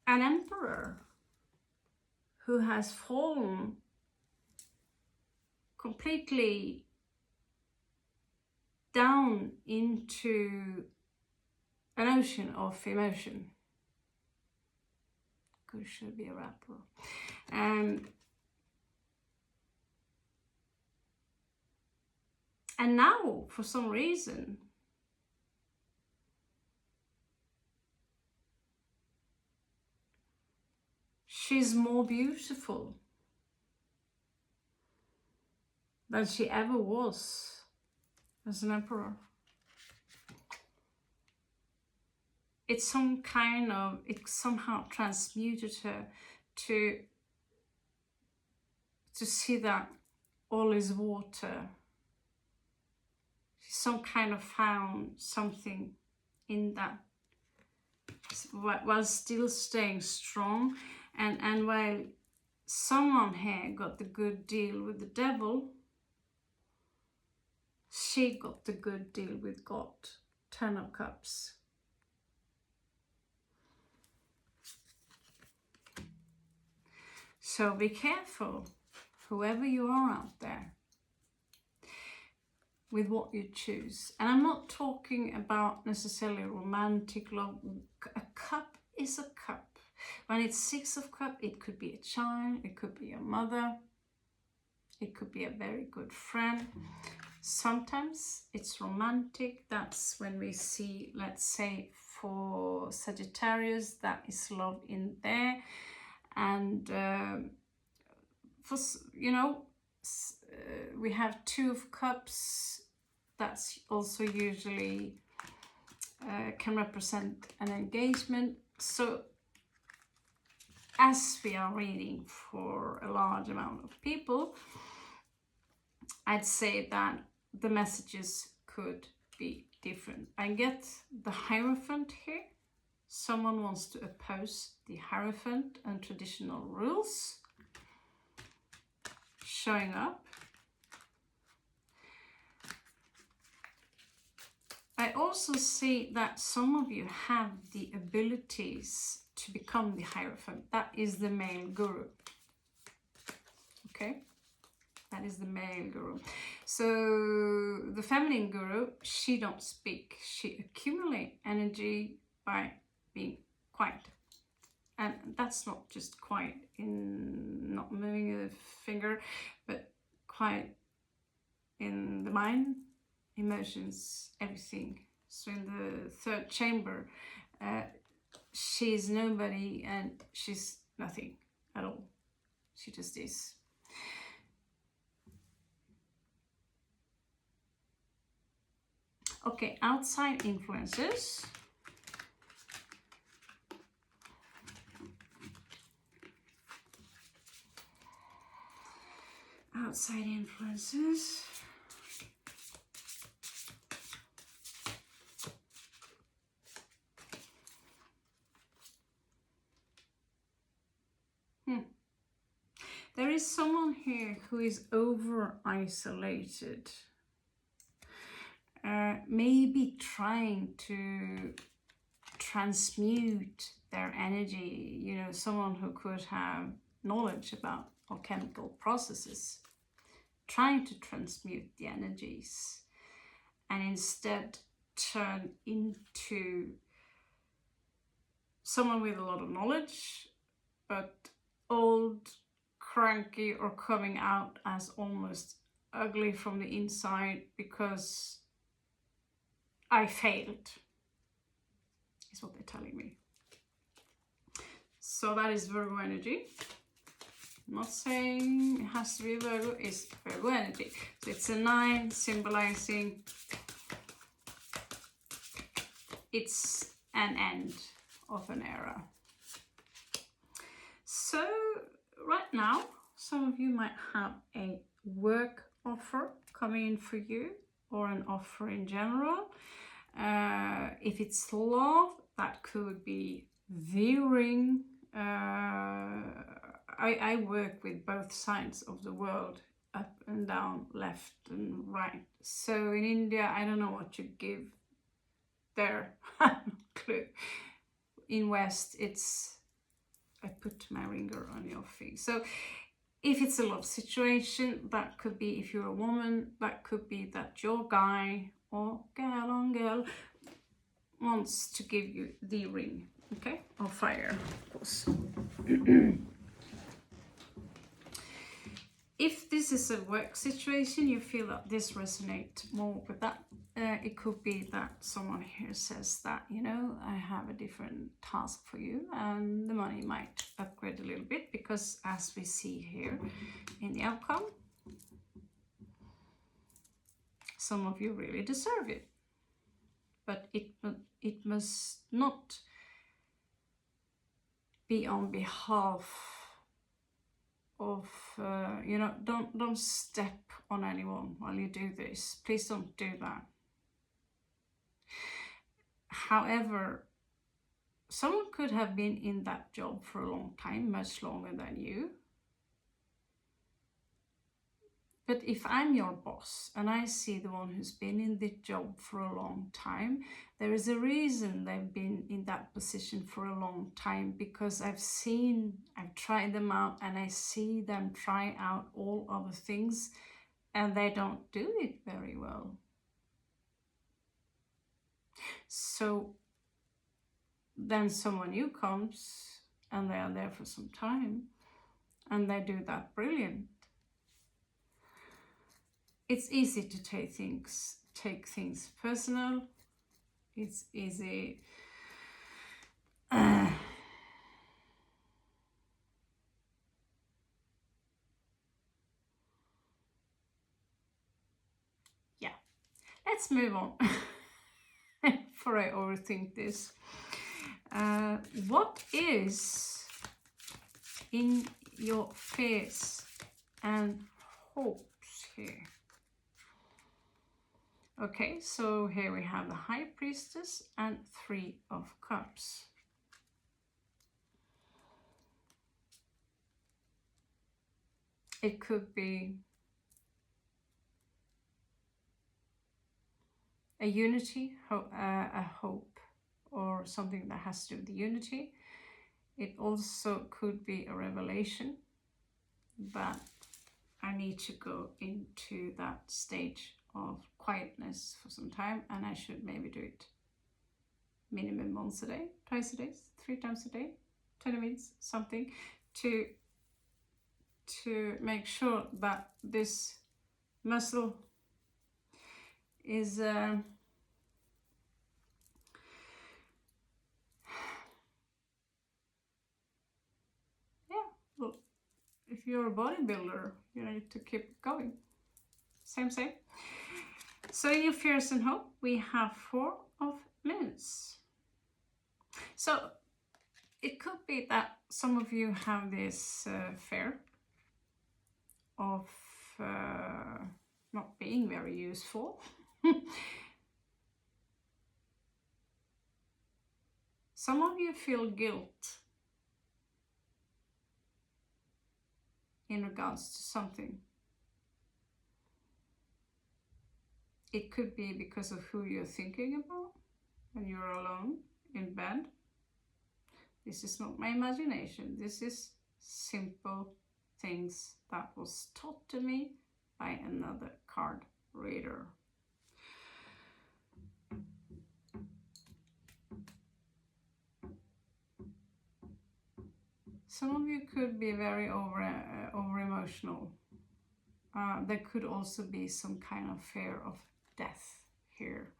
Speaker 1: an emperor who has fallen completely down into an ocean of emotion. Good, should be a rapper. And now, for some reason, she's more beautiful than she ever was as an emperor. It somehow transmuted her to see that all is water. She some kind of found something in that while still staying strong, and while someone here got the good deal with the devil, she got the good deal with God. 10 of Cups. So be careful, whoever you are out there, with what you choose. And I'm not talking about necessarily romantic love. A cup is a cup. When it's 6 of Cups, it could be a child, it could be a mother, it could be a very good friend. Sometimes it's romantic. That's when we see, let's say for Sagittarius, that is love in there. And for, we have 2 of Cups. That's also usually can represent an engagement. So as we are reading for a large amount of people, I'd say that the messages could be different. I get the Hierophant here. Someone wants to oppose the Hierophant and traditional rules showing up. I also see that some of you have the abilities to become the Hierophant. That is the male guru. Okay? That is the male guru. So the feminine guru, she don't speak. She accumulates energy by being quiet. And that's not just quiet in not moving a finger, but quiet in the mind, emotions, everything. So in the third chamber, she's nobody and she's nothing at all. She just is. Okay, outside influences. Outside influences. There is someone here who is over isolated. Maybe trying to transmute their energy, you know, someone who could have knowledge about alchemical processes, trying to transmute the energies and instead turn into someone with a lot of knowledge, but old, cranky, or coming out as almost ugly from the inside because I failed, is what they're telling me. So that is Virgo energy. I'm not saying it has to be Virgo, it's Virgo energy. So it's a 9 symbolizing it's an end of an era. So right now, some of you might have a work offer coming in for you, or an offer in general. If it's love, that could be the ring. I work with both sides of the world, up and down, left and right. So in India, I don't know what you give there. Clue. In West, it's I put my ringer on your feet. So if it's a love situation, that could be, if you're a woman, that could be that your guy or girl on girl wants to give you the ring, okay? Or fire, of course. If this is a work situation, you feel that this resonates more with that. It could be that someone here says that, you know, I have a different task for you, and the money might upgrade a little bit, because as we see here in the outcome, some of you really deserve it. But it must not be on behalf of, you know, don't step on anyone while you do this. Please don't do that. However, someone could have been in that job for a long time, much longer than you. But if I'm your boss and I see the one who's been in the job for a long time, there is a reason they've been in that position for a long time, because I've tried them out, and I see them try out all other things and they don't do it very well. So then someone new comes and they are there for some time and they do that brilliant. It's easy to take things personal. It's easy. Yeah. Let's move on. Before I overthink this. What is in your fears and hopes here? Okay, so here we have the High Priestess and 3 of Cups. It could be a unity, a hope, or something that has to do with the unity. It also could be a revelation, but I need to go into that stage of quietness for some time, and I should maybe do it minimum once a day, twice a day, 3 times a day, 20 minutes, something, to make sure that this muscle is well, if you're a bodybuilder, you need to keep going. Same. So in your fears and hope, we have 4 of moons. So it could be that some of you have this fear of not being very useful. Some of you feel guilt in regards to something. It could be because of who you're thinking about when you're alone in bed. This is not my imagination. This is simple things that was taught to me by another card reader. Some of you could be very over emotional. There could also be some kind of fear of death here.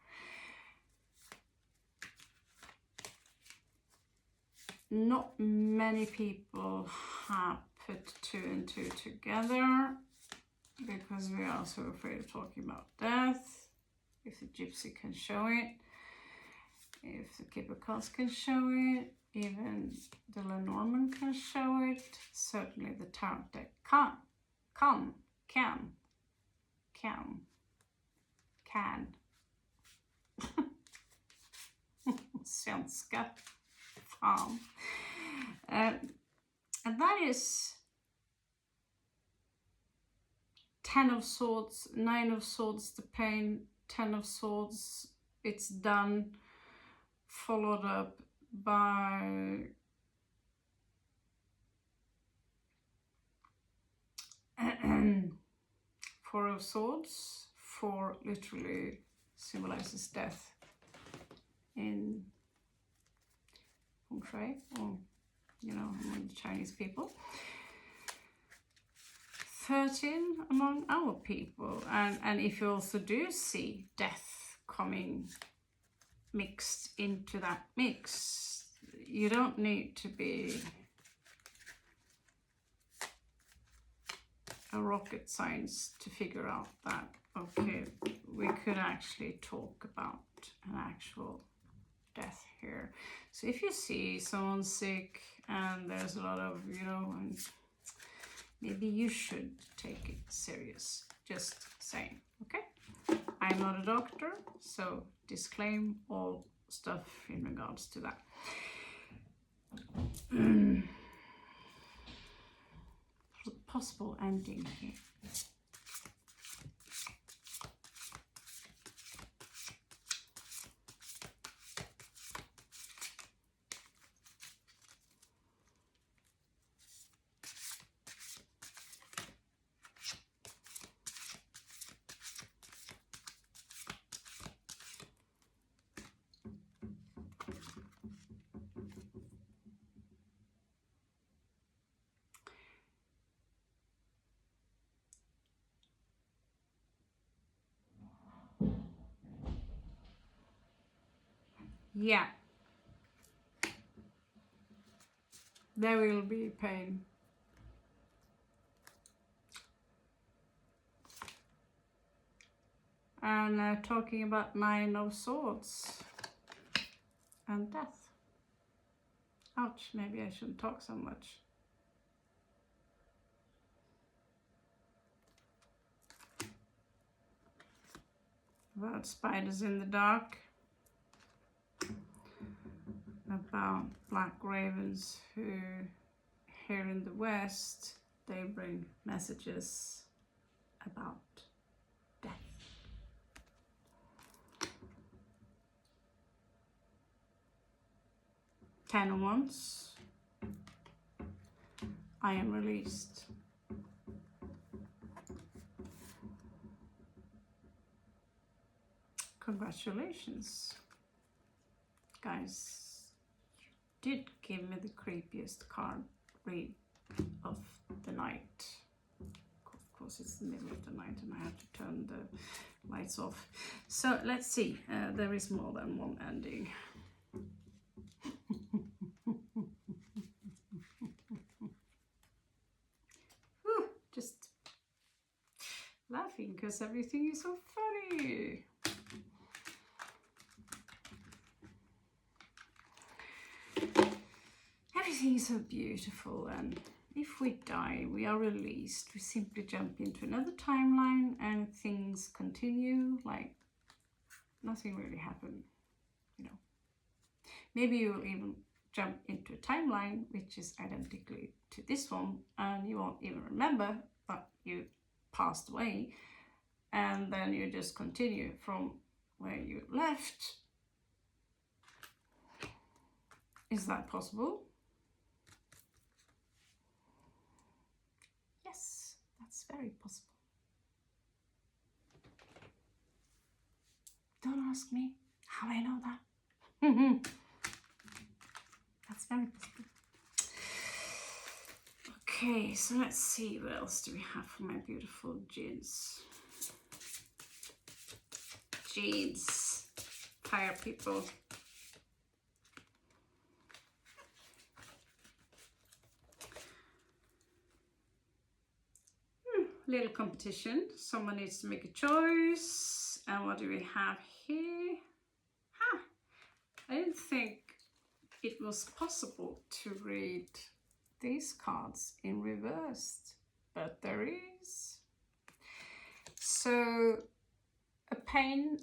Speaker 1: Not many people have put 2 and 2 together, because we are so afraid of talking about death. If the Gypsy can show it, if the Keeper cards can show it, even the Lenormand can show it, certainly the Tarot deck can. Svenska. Fan. And that is 10 of Swords, 9 of Swords, the pain, 10 of Swords, it's done, followed up by Four of Swords. 4 literally symbolizes death in Feng Shui, or among the Chinese people. 13 among our people, and if you also do see death coming mixed into that mix, you don't need to be a rocket science to figure out that, okay, we could actually talk about an actual death here. So if you see someone sick and there's a lot of, maybe you should take it serious. Just saying, okay? I'm not a doctor, so disclaim all stuff in regards to that. Possible ending here. Yeah, there will be pain. And talking about 9 of Swords and death. Ouch, maybe I shouldn't talk so much. About spiders in the dark. About black ravens who, here in the West, they bring messages about death. 10 of Wands. I am released. Congratulations, guys. You did give me the creepiest card read of the night. Of course, it's the middle of the night and I have to turn the lights off. So let's see. There is more than one ending. Just laughing because everything is so funny. Everything is so beautiful, and if we die, we are released. We simply jump into another timeline and things continue like nothing really happened, you know. Maybe you'll even jump into a timeline which is identically to this one and you won't even remember that you passed away, and then you just continue from where you left. Is that possible? Yes, that's very possible. Don't ask me how I know that. That's very possible. Okay, so let's see, what else do we have for my beautiful jeans? Jeans, fire people. Little competition. Someone needs to make a choice. And what do we have here? I didn't think it was possible to read these cards in reversed, but there is. So a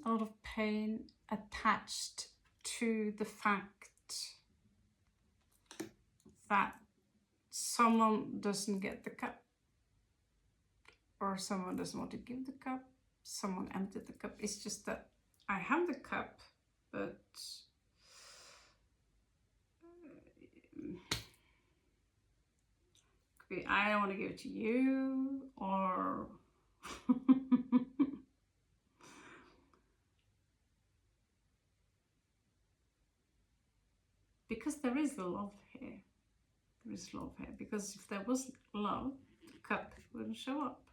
Speaker 1: lot of pain attached to the fact that someone doesn't get the cup, or someone doesn't want to give the cup, someone emptied the cup. It's just that I have the cup, but I don't want to give it to you, or because there is love here. There is love here, because if there wasn't love, the cup wouldn't show up.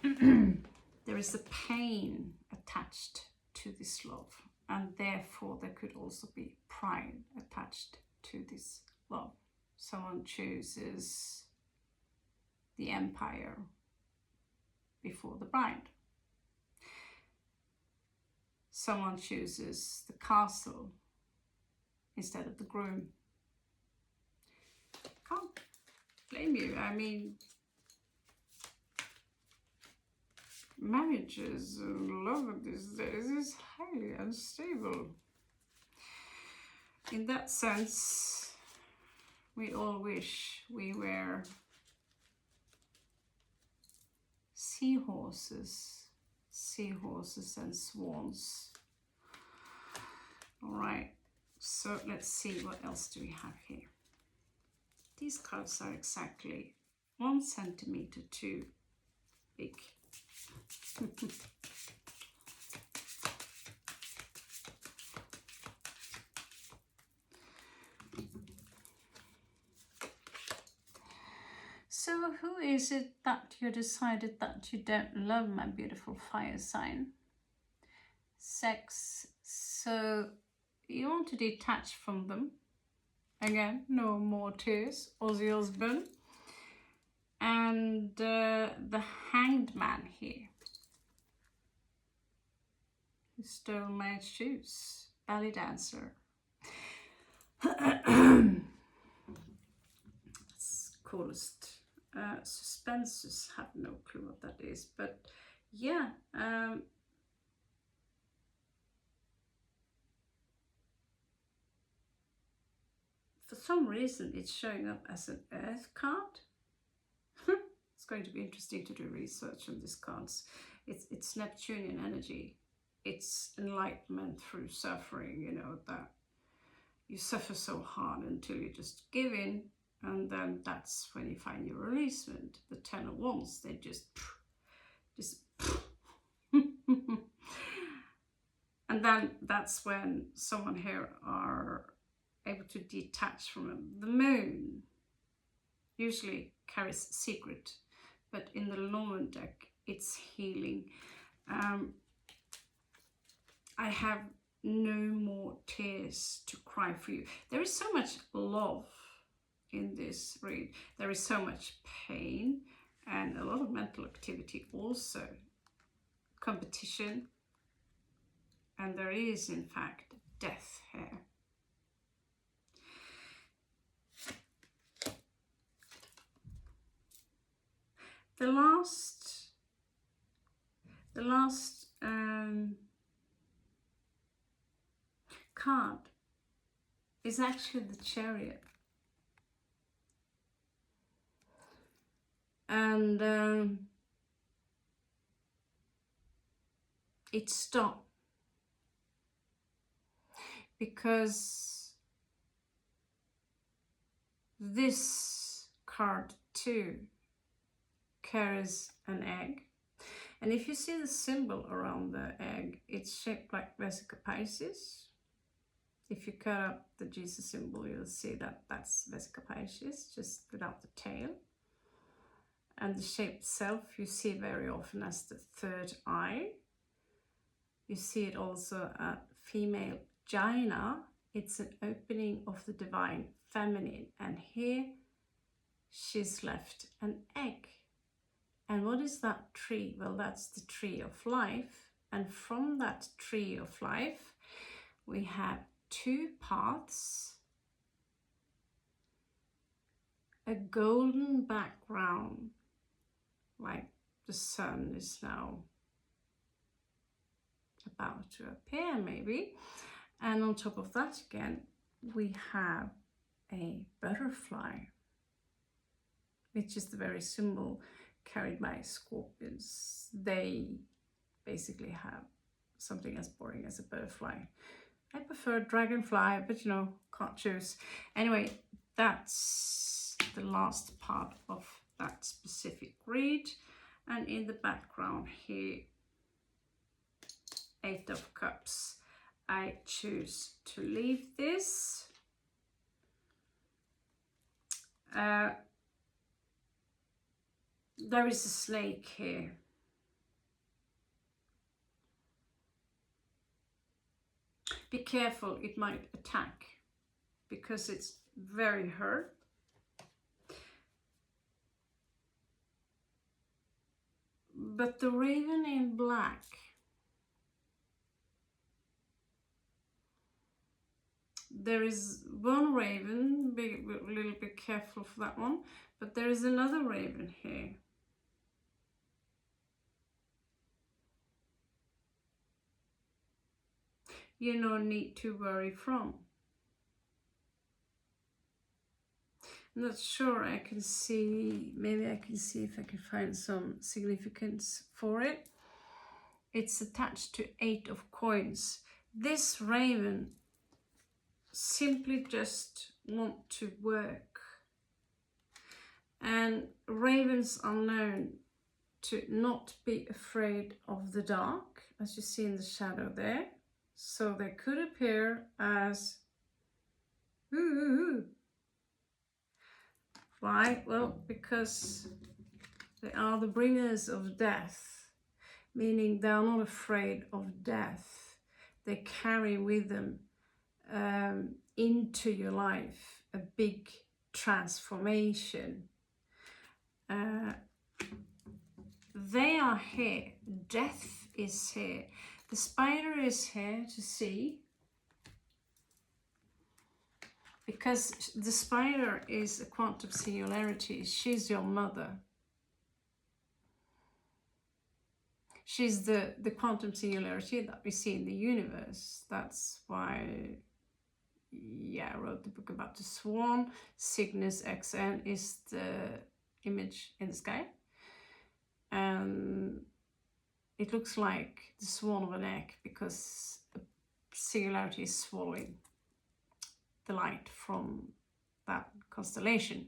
Speaker 1: There is a pain attached to this love, and therefore there could also be pride attached to this love. Someone chooses the empire before the bride. Someone chooses the castle instead of the groom. Can't blame you. I mean, marriages and love these days is highly unstable. In that sense, we all wish we were seahorses and swans. All right, so let's see, what else do we have here? These cards are exactly 1 centimeter too big. So who is it that you decided that you don't love, my beautiful fire sign? Sex. So you want to detach from them. Again, no more tears. Ozzy Osbourne. And the Hanged Man here. Who stole my shoes. Ballet dancer. That's coolest. Suspenses, have no clue what that is, but yeah, for some reason it's showing up as an earth card. It's going to be interesting to do research on these cards. It's Neptunian energy. It's enlightenment through suffering, you know, that You suffer so hard until you just give in, and then that's when you find your releasement. The 10 of Wands, they just and then that's when someone here are able to detach from them. The moon usually carries secret, but in the Norman deck, it's healing. I have no more tears to cry for you. There is so much love in this read. There is so much pain and a lot of mental activity also. Competition. And there is, in fact, death here. The last card is actually the Chariot. And it stopped because this card too carries an egg. And if you see the symbol around the egg, it's shaped like Vesica Piscis. If you cut up the Jesus symbol, you'll see that that's Vesica Piscis, just without the tail. And the shape itself, you see very often as the third eye. You see it also at female vagina. It's an opening of the divine feminine. And here she's left an egg. And what is that tree? Well, that's the tree of life. And from that tree of life, we have two paths, a golden background, like the sun is now about to appear maybe. And on top of that again, we have a butterfly, which is the very symbol carried by Scorpions. They basically have something as boring as a butterfly. I prefer dragonfly, but you know, can't choose. Anyway, that's the last part of that specific read. And in the background here, 8 of Cups. I choose to leave this. There is a snake here. Be careful, it might attack because it's very hurt. But the raven in black, there is one raven, be a little bit careful for that one, but there is another raven here. You no need to worry from. I'm not sure I can see, maybe I can see if I can find some significance for it. It's attached to 8 of Coins. This raven simply just want to work. And ravens are known to not be afraid of the dark, as you see in the shadow there. So they could appear as, ooh. Why? Well, because they are the bringers of death, meaning they are not afraid of death. They carry with them into your life a big transformation. They are here. Death is here. The spider is here to see, because the spider is a quantum singularity. She's your mother. She's the quantum singularity that we see in the universe. That's why, yeah, I wrote the book about the swan. Cygnus XN is the image in the sky. And it looks like the swan of an egg because the singularity is swallowing the light from that constellation.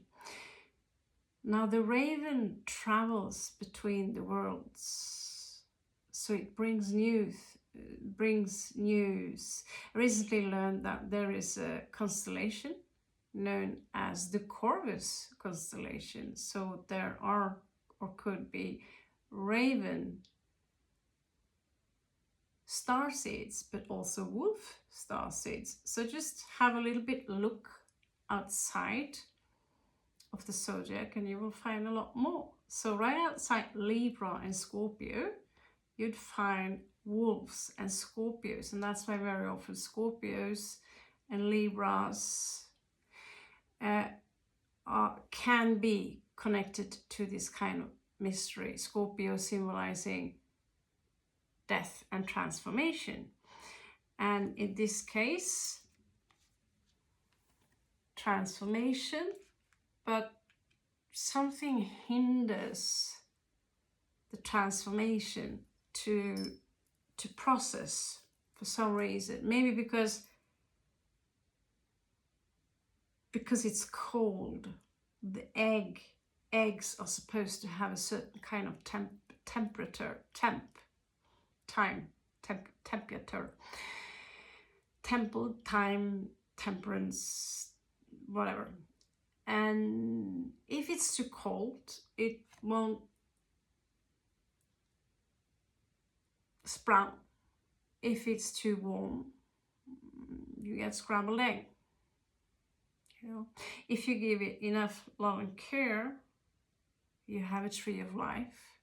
Speaker 1: Now the raven travels between the worlds, so it brings news. I recently learned that there is a constellation known as the Corvus constellation. So there are, or could be, raven starseeds, but also wolf starseeds. So just have a little bit look outside of the zodiac and you will find a lot more. So right outside Libra and Scorpio, you'd find wolves and Scorpios, and that's why very often Scorpios and Libras can be connected to this kind of mystery. Scorpio symbolizing death and transformation, and in this case transformation, but something hinders the transformation to process for some reason. Maybe because it's cold. The eggs are supposed to have a certain kind of temperature, temperance, whatever. And if it's too cold, it won't sprout. If it's too warm, you get scrambled egg. You know, if you give it enough love and care, you have a tree of life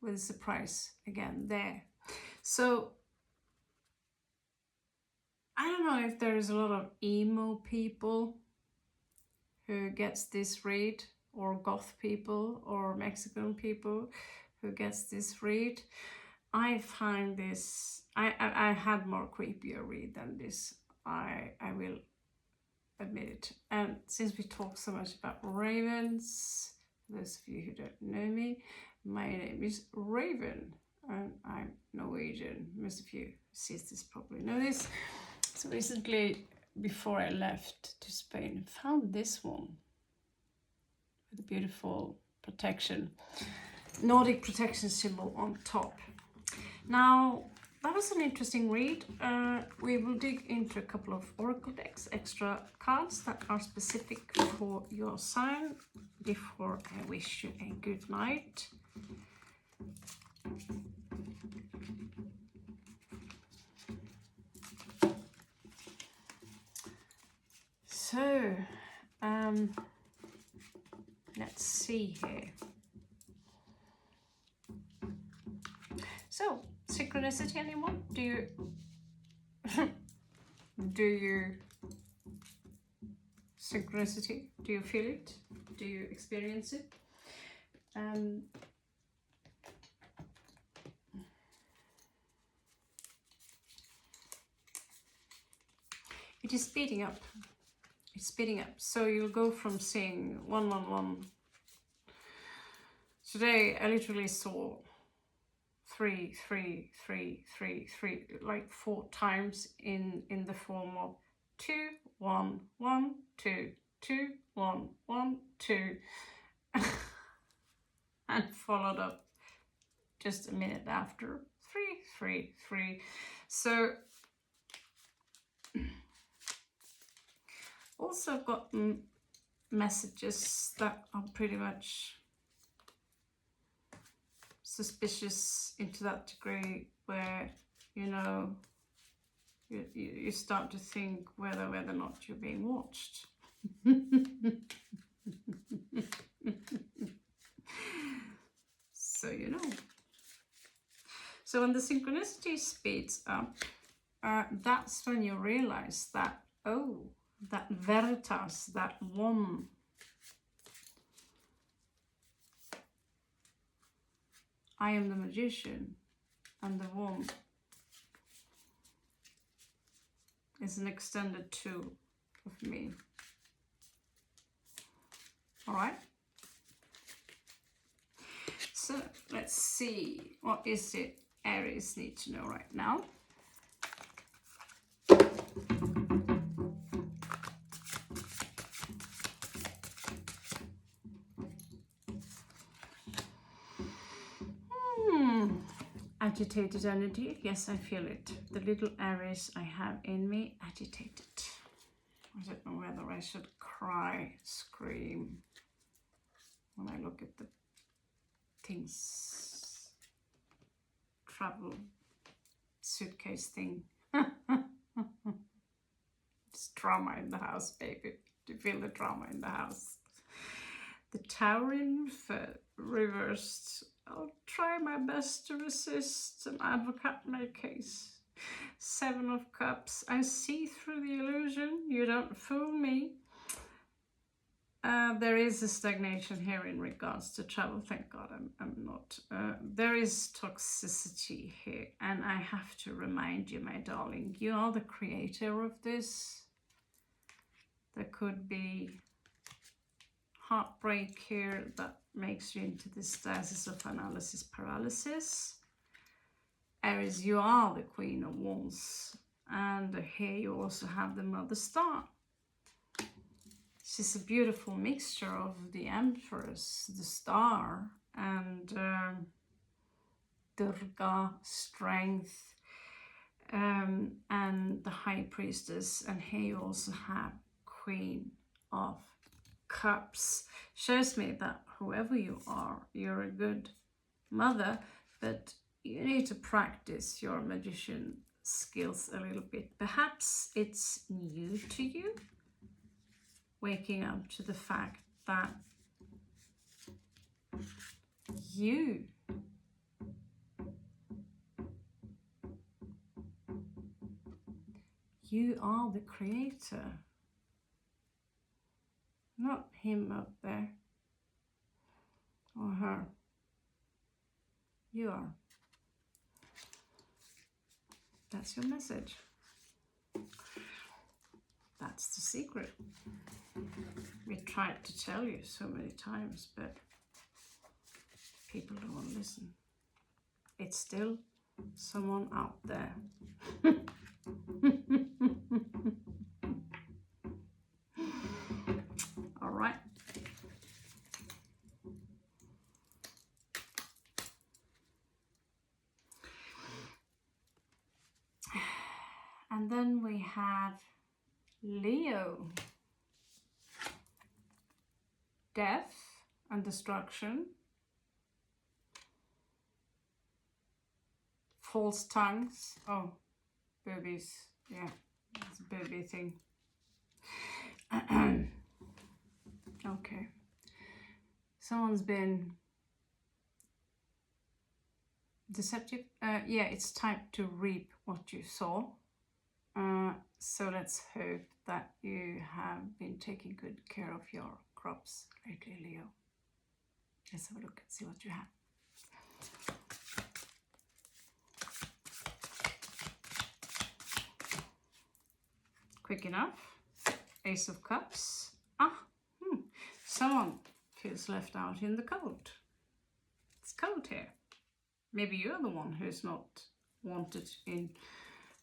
Speaker 1: with a surprise again there. So I don't know if there is a lot of emo people who gets this read, or goth people, or Mexican people who gets this read. I find this, I had more creepier read than this, I will admit it. And since we talk so much about ravens, for those of you who don't know me, my name is Raven and I'm Norwegian. Most of you who sees this probably know this. So recently, before I left to Spain, I found this one with a beautiful protection, Nordic protection symbol on top. Now, that was an interesting read. We will dig into a couple of oracle decks, extra cards that are specific for your sign before I wish you a good night. So, let's see here. So, synchronicity, anyone? Do you synchronicity? Do you feel it? Do you experience it? It is speeding up. It's speeding up. So you'll go from seeing 111. Today I literally saw 3, 3, 3, 3, 3, like 4 times in the form of 2, 1, 1, 2, 2, 1, 1, 2, and followed up just a minute after 3, 3, 3. So also I've gotten messages that are pretty much suspicious into that degree where, you know, you start to think whether or not you're being watched. So you know. So when the synchronicity speeds up, that's when you realize that, oh, that veritas, that one, I am the magician, and the one is an extended tool of me. All right. So let's see, what is it Aries need to know right now? agitated energy. Yes, I feel it. The little Aries I have in me, agitated. I don't know whether I should cry, scream when I look at the things, travel suitcase thing. It's drama in the house, baby. Do you feel the drama in the house? The Tower in reversed. I'll try my best to resist and advocate my case. 7 of Cups. I see through the illusion. You don't fool me. There is a stagnation here in regards to travel. Thank God I'm not. There is toxicity here. And I have to remind you, my darling, you are the creator of this. There could be heartbreak here that makes you into this stasis of analysis paralysis. Aries, you are the Queen of Wands, and here you also have the Mother Star. She's a beautiful mixture of the Empress, the Star, and Durga, strength, and the High Priestess. And here you also have Queen of Cups. Shows me that whoever you are, you're a good mother, but you need to practice your magician skills a little bit. Perhaps it's new to you, waking up to the fact that you are the creator, not him up there or her. You are. That's your message. That's the secret. We tried to tell you so many times, but people don't want to listen. It's still someone out there. All right. And then we have Leo. Death and destruction. False tongues. Oh, boobies. Yeah, it's a booby thing. Okay. Someone's been deceptive. Yeah, it's time to reap what you sow. So let's hope that you have been taking good care of your crops lately, Leo. Let's have a look and see what you have. Quick enough. Ace of Cups. Someone feels left out in the cold. It's cold here. Maybe you're the one who's not wanted in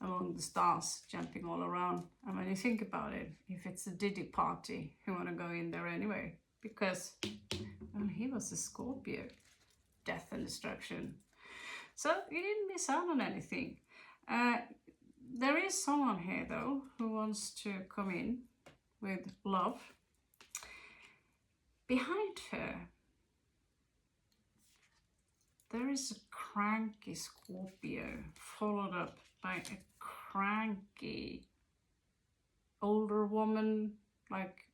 Speaker 1: among the stars, jumping all around. And when you think about it, if it's a Diddy party, you want to go in there anyway, because well, he was a Scorpio, death and destruction. So you didn't miss out on anything. There is someone here though who wants to come in with love. Behind her, there is a cranky Scorpio followed up by a cranky older woman, like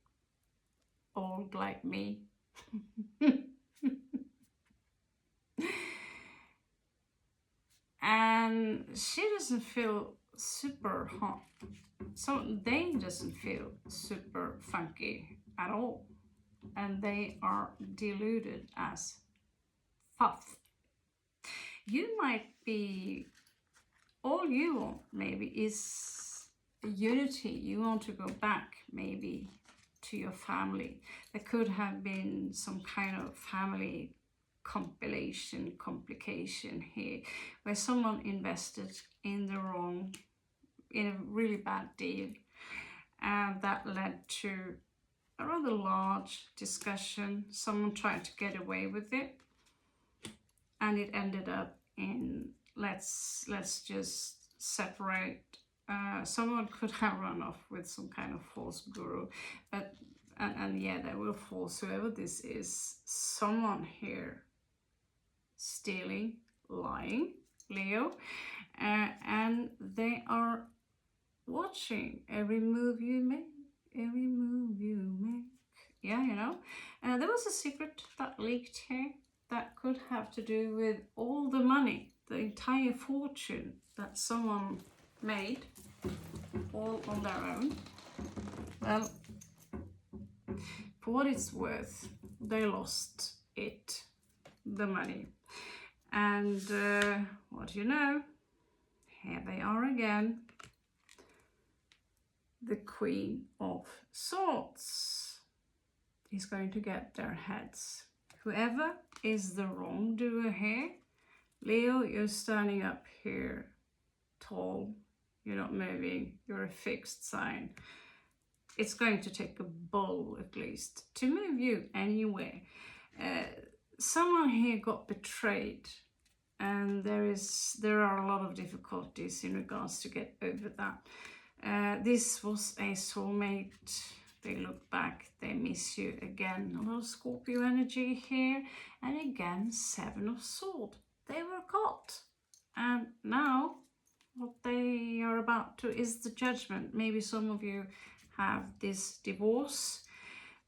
Speaker 1: old like me. And she doesn't feel super hot. So they doesn't feel super funky at all. And they are deluded as fuff. You might be, all you want maybe is unity. You want to go back maybe to your family. There could have been some kind of family complication here, where someone invested in a really bad deal, and that led to a rather large discussion. Someone tried to get away with it, and it ended up in let's just separate. Someone could have run off with some kind of false guru, but and yeah, they will false whoever this is. Someone here stealing, lying, Leo, and they are watching every move you make, every move you make. Yeah, you know, there was a secret that leaked here that could have to do with all the money, the entire fortune that someone made all on their own. Well, for what it's worth, they lost it, the money. And what do you know? Here they are again. The Queen of Swords is going to get their heads. Whoever is the wrongdoer here, Leo, you're standing up here tall, you're not moving, you're a fixed sign. It's going to take a bull at least to move you anywhere. Someone here got betrayed, and there are a lot of difficulties in regards to get over that. This was a soulmate. They look back, they miss you again. A lot of Scorpio energy here, and again 7 of Swords. They were caught, and now what they are about to is the judgment. Maybe some of you have this divorce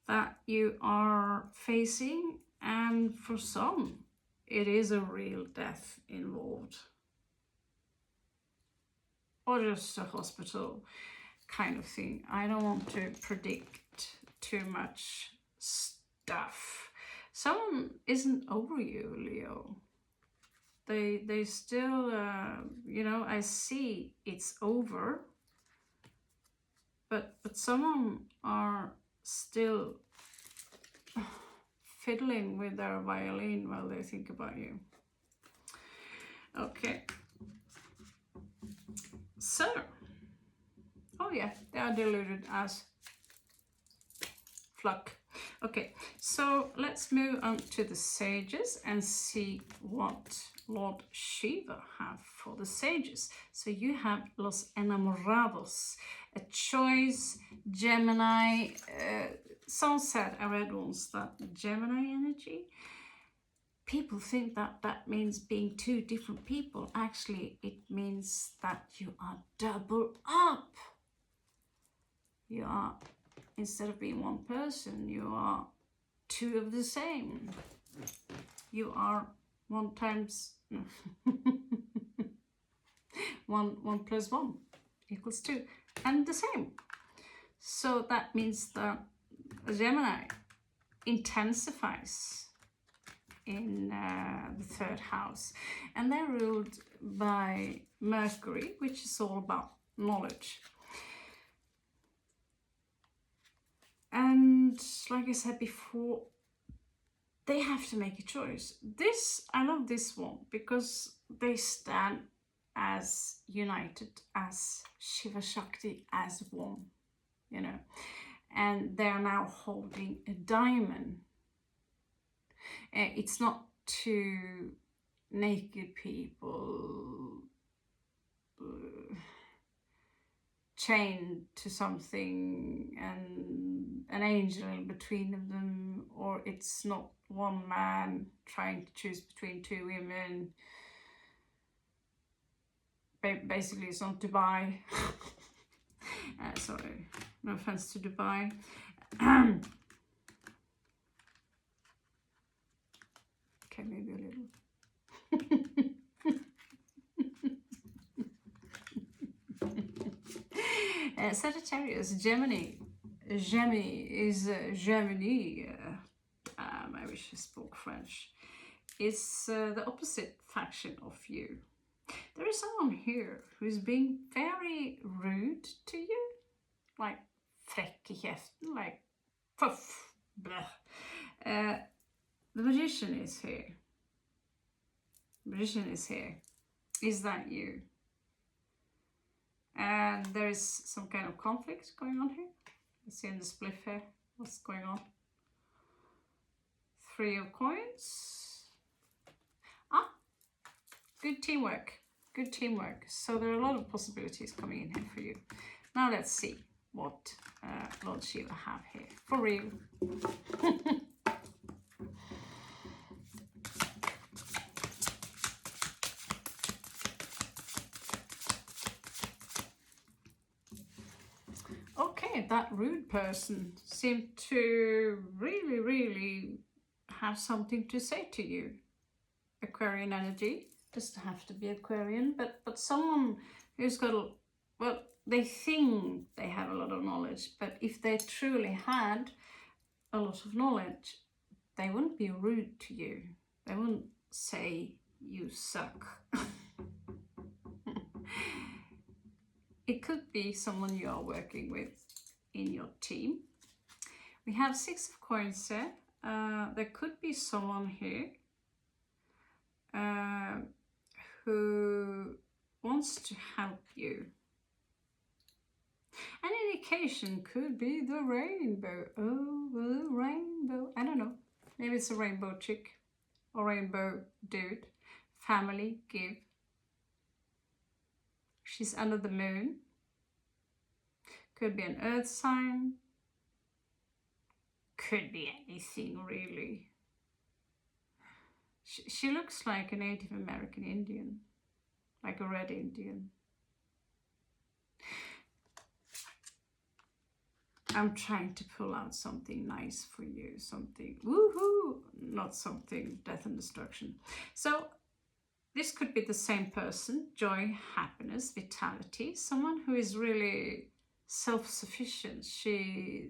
Speaker 1: that you are facing, and for some it is a real death involved, or just a hospital kind of thing. I don't want to predict too much stuff. Someone isn't over you, Leo. They still, you know, I see it's over, but someone are still fiddling with their violin while they think about you. Okay. So, oh yeah, they are deluded as fuck. Okay, so let's move on to the sages and see what Lord Shiva have for the sages. So you have Los Enamorados, a choice, Gemini. Some said, I read once that Gemini energy, people think that that means being two different people. Actually, it means that you are double up. You are, instead of being one person, you are two of the same. You are 1 times one plus 1 equals 2, and the same. So that means that Gemini intensifies in the 3rd house, and they're ruled by Mercury, which is all about knowledge. And like I said before, they have to make a choice. This, I love this one because they stand as united, as Shiva Shakti, as one, you know. And they're now holding a diamond. It's not two naked people chained to something and an angel between them, or it's not one man trying to choose between 2 women. Basically, it's not Dubai. Sorry, no offense to Dubai. Okay, maybe a little. Sagittarius, Gemini. Gemini is Gemini. I wish I spoke French. It's the opposite faction of you. There is someone here who is being very rude to you, like fräck i käften, like puff, blah. The magician is here. The magician is here. Is that you? And there is some kind of conflict going on here. You see in the spliff here what's going on. 3 of coins. Ah, good teamwork. good teamwork. So there are a lot of possibilities coming in here for you. Now let's see what Lord Shiva have here for real. Okay, that rude person seemed to really have something to say to you. Aquarian energy. Doesn't have to be Aquarian, but someone who's got a, well, they think they have a lot of knowledge, but if they truly had a lot of knowledge, they wouldn't be rude to you. They wouldn't say you suck. It could be someone you are working with in your team. We have 6 of coins here. There could be someone here who wants to help you. An indication could be the rainbow. Oh, the rainbow. I don't know. Maybe it's a rainbow chick or rainbow dude. Family, give. She's under the moon. Could be an earth sign. Could be anything, really. She looks like a Native American Indian, like a red Indian. I'm trying to pull out something nice for you, something woohoo, not something death and destruction. So this could be the same person, joy, happiness, vitality, someone who is really self-sufficient. She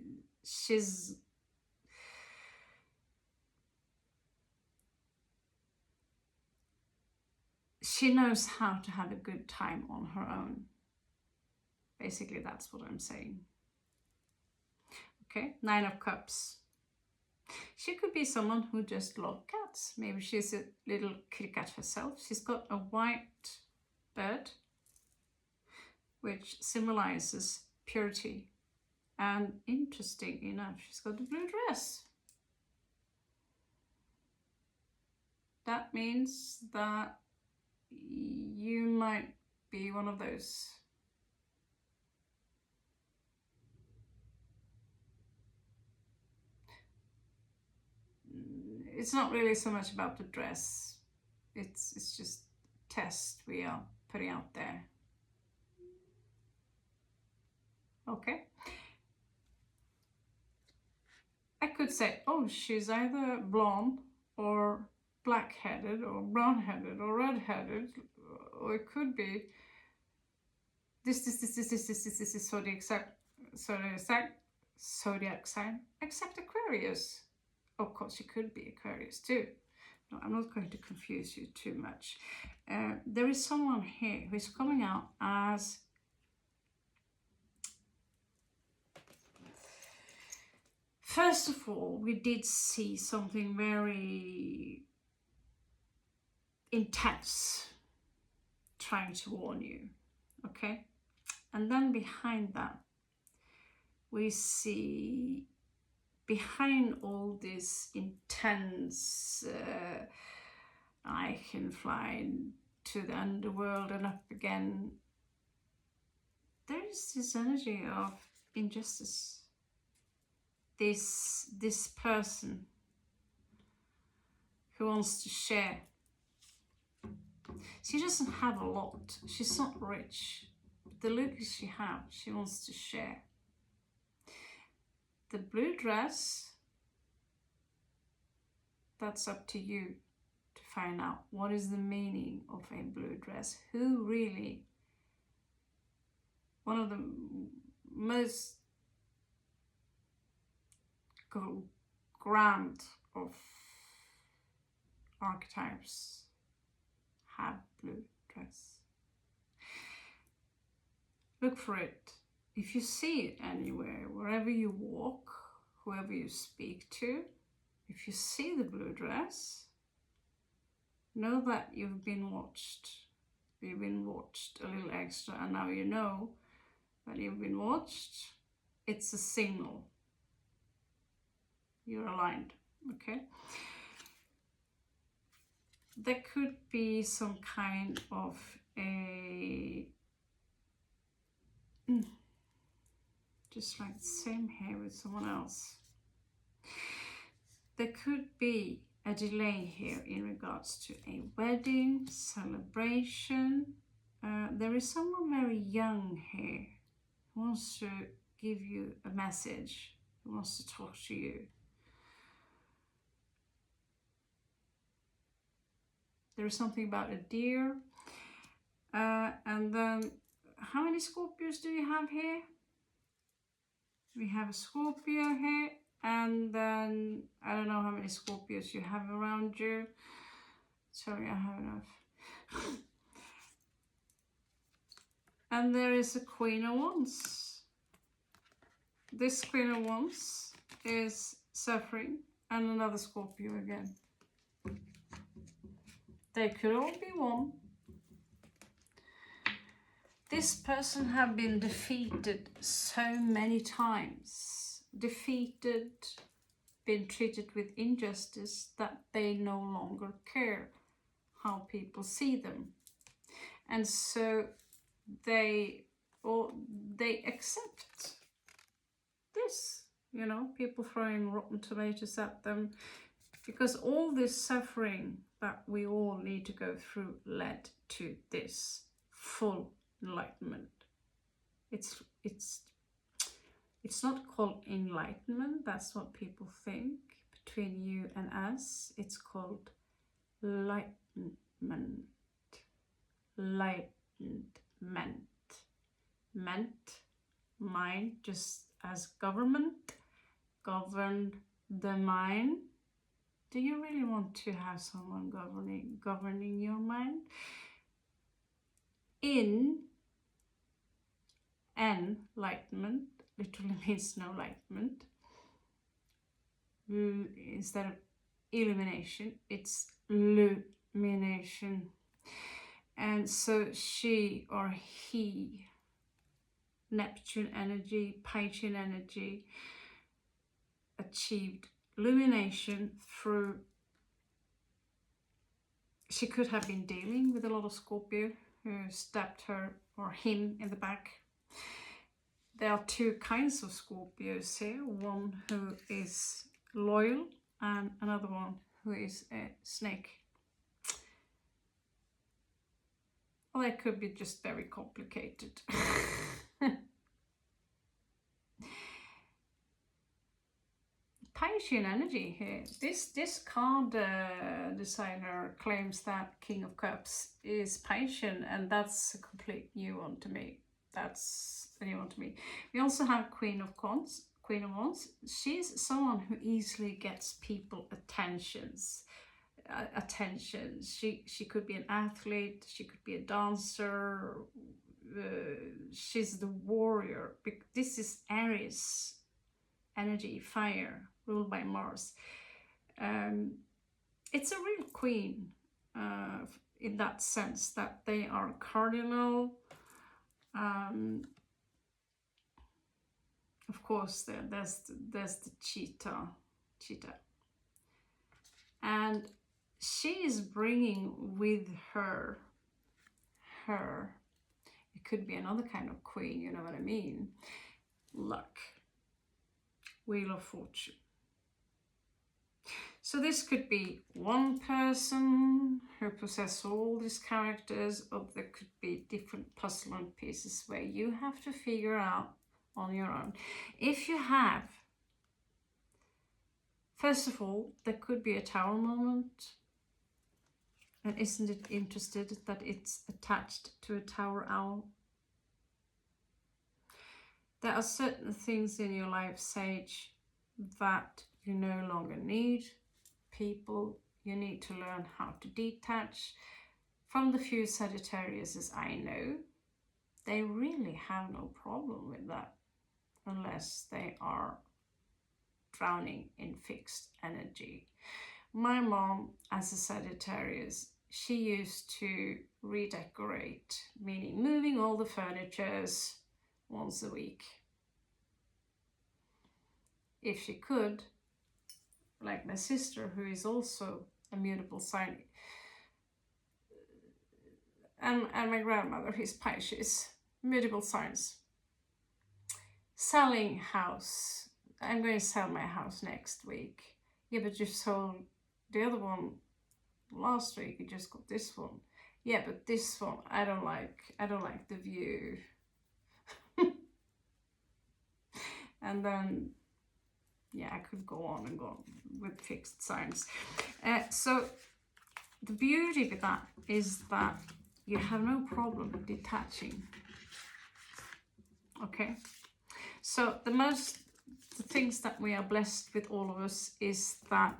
Speaker 1: knows how to have a good time on her own. Basically, that's what I'm saying. Okay, 9 of Cups. She could be someone who just loves cats. Maybe she's a little kitty cat herself. She's got a white bird, which symbolizes purity. And interesting enough, she's got a blue dress. That means that you might be one of those. It's not really so much about the dress. It's just a test we are putting out there. Okay. I could say, oh, she's either blonde or black-headed or brown-headed or red-headed, or it could be this is zodiac sign, except Aquarius. Of course, she could be Aquarius too. No, I'm not going to confuse you too much. There is someone here who is coming out as first of all, we did see something very intense trying to warn you, okay? And then behind that, we see behind all this intense, I can fly to the underworld and up again, there is this energy of injustice. This person who wants to share. She doesn't have a lot. She's not rich. The little she has, she wants to share. The blue dress, that's up to you to find out what is the meaning of a blue dress. Who really, one of the most grand of archetypes have blue dress. Look for it. If you see it anywhere, wherever you walk, whoever you speak to, if you see the blue dress, know that you've been watched. You've been watched a little extra, and now you know that you've been watched. It's a signal. You're aligned, okay? There could be some kind of a just like the same here with someone else. There could be a delay here in regards to a wedding, celebration. There is someone very young here who wants to give you a message, who wants to talk to you. There is something about a deer. And then, how many Scorpios do you have here? We have a Scorpio here. And then, I don't know how many Scorpios you have around you. Sorry, I have enough. And there is a Queen of Wands. This Queen of Wands is suffering, and another Scorpio again. They could all be one. This person have been defeated so many times. Defeated, been treated with injustice that they no longer care how people see them. And so they accept this, you know, people throwing rotten tomatoes at them, because all this suffering that we all need to go through led to this full enlightenment. It's not called enlightenment, that's what people think. Between you and us, it's called enlightenment. Enlightenment. Meant, mind, just as government governed the mind. Do you really want to have someone governing your mind? In enlightenment literally means no enlightenment. Instead of illumination, it's illumination. And so she or he, Neptune energy, Piscean energy, achieved illumination through, she could have been dealing with a lot of Scorpio who stabbed her or him in the back. There are two kinds of Scorpios here, one who is loyal and another one who is a snake. Well, it could be just very complicated. Piscean energy here. This card designer claims that King of Cups is Piscean, and that's a complete new one to me. That's a new one to me. We also have Queen of Wands. She's someone who easily gets people attention. She could be an athlete. She could be a dancer. She's the warrior. This is Aries energy, fire, ruled by Mars. It's a real queen in that sense that they are cardinal. Of course, there's the cheetah, and she is bringing with her. It could be another kind of queen, you know what I mean? Luck. Wheel of Fortune. So this could be one person who possesses all these characters, or there could be different puzzle pieces where you have to figure out on your own. If you have, first of all, there could be a tower moment. And isn't it interesting that it's attached to a tower owl? There are certain things in your life, Sage, that you no longer need. People, you need to learn how to detach. From the few Sagittariuses I know, they really have no problem with that, unless they are drowning in fixed energy. My mom, as a Sagittarius, she used to redecorate, meaning moving all the furnitures once a week. If she could, like my sister, who is also a mutable sign, and my grandmother, who's Pisces, mutable signs. selling house. I'm going to sell my house next week. Yeah, but you sold the other one last week. You just got this one. Yeah, but this one I don't like the view. And then yeah, I could go on and go on with fixed signs. So the beauty with that is that you have no problem detaching. Okay, so the things that we are blessed with, all of us, is that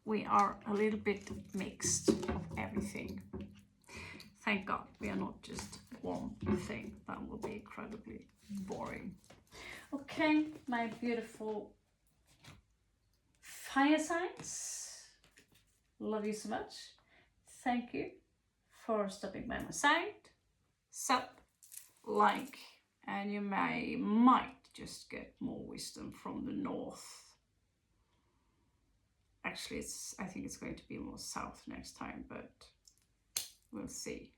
Speaker 1: we are a little bit mixed of everything. Thank God we are not just one thing. That will be incredibly boring. Okay, my beautiful fire signs, love you so much. Thank you for stopping by my side. Sub, like, and you might just get more wisdom from the north. Actually, I think it's going to be more south next time, but we'll see.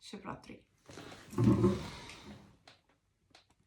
Speaker 1: Shivratri.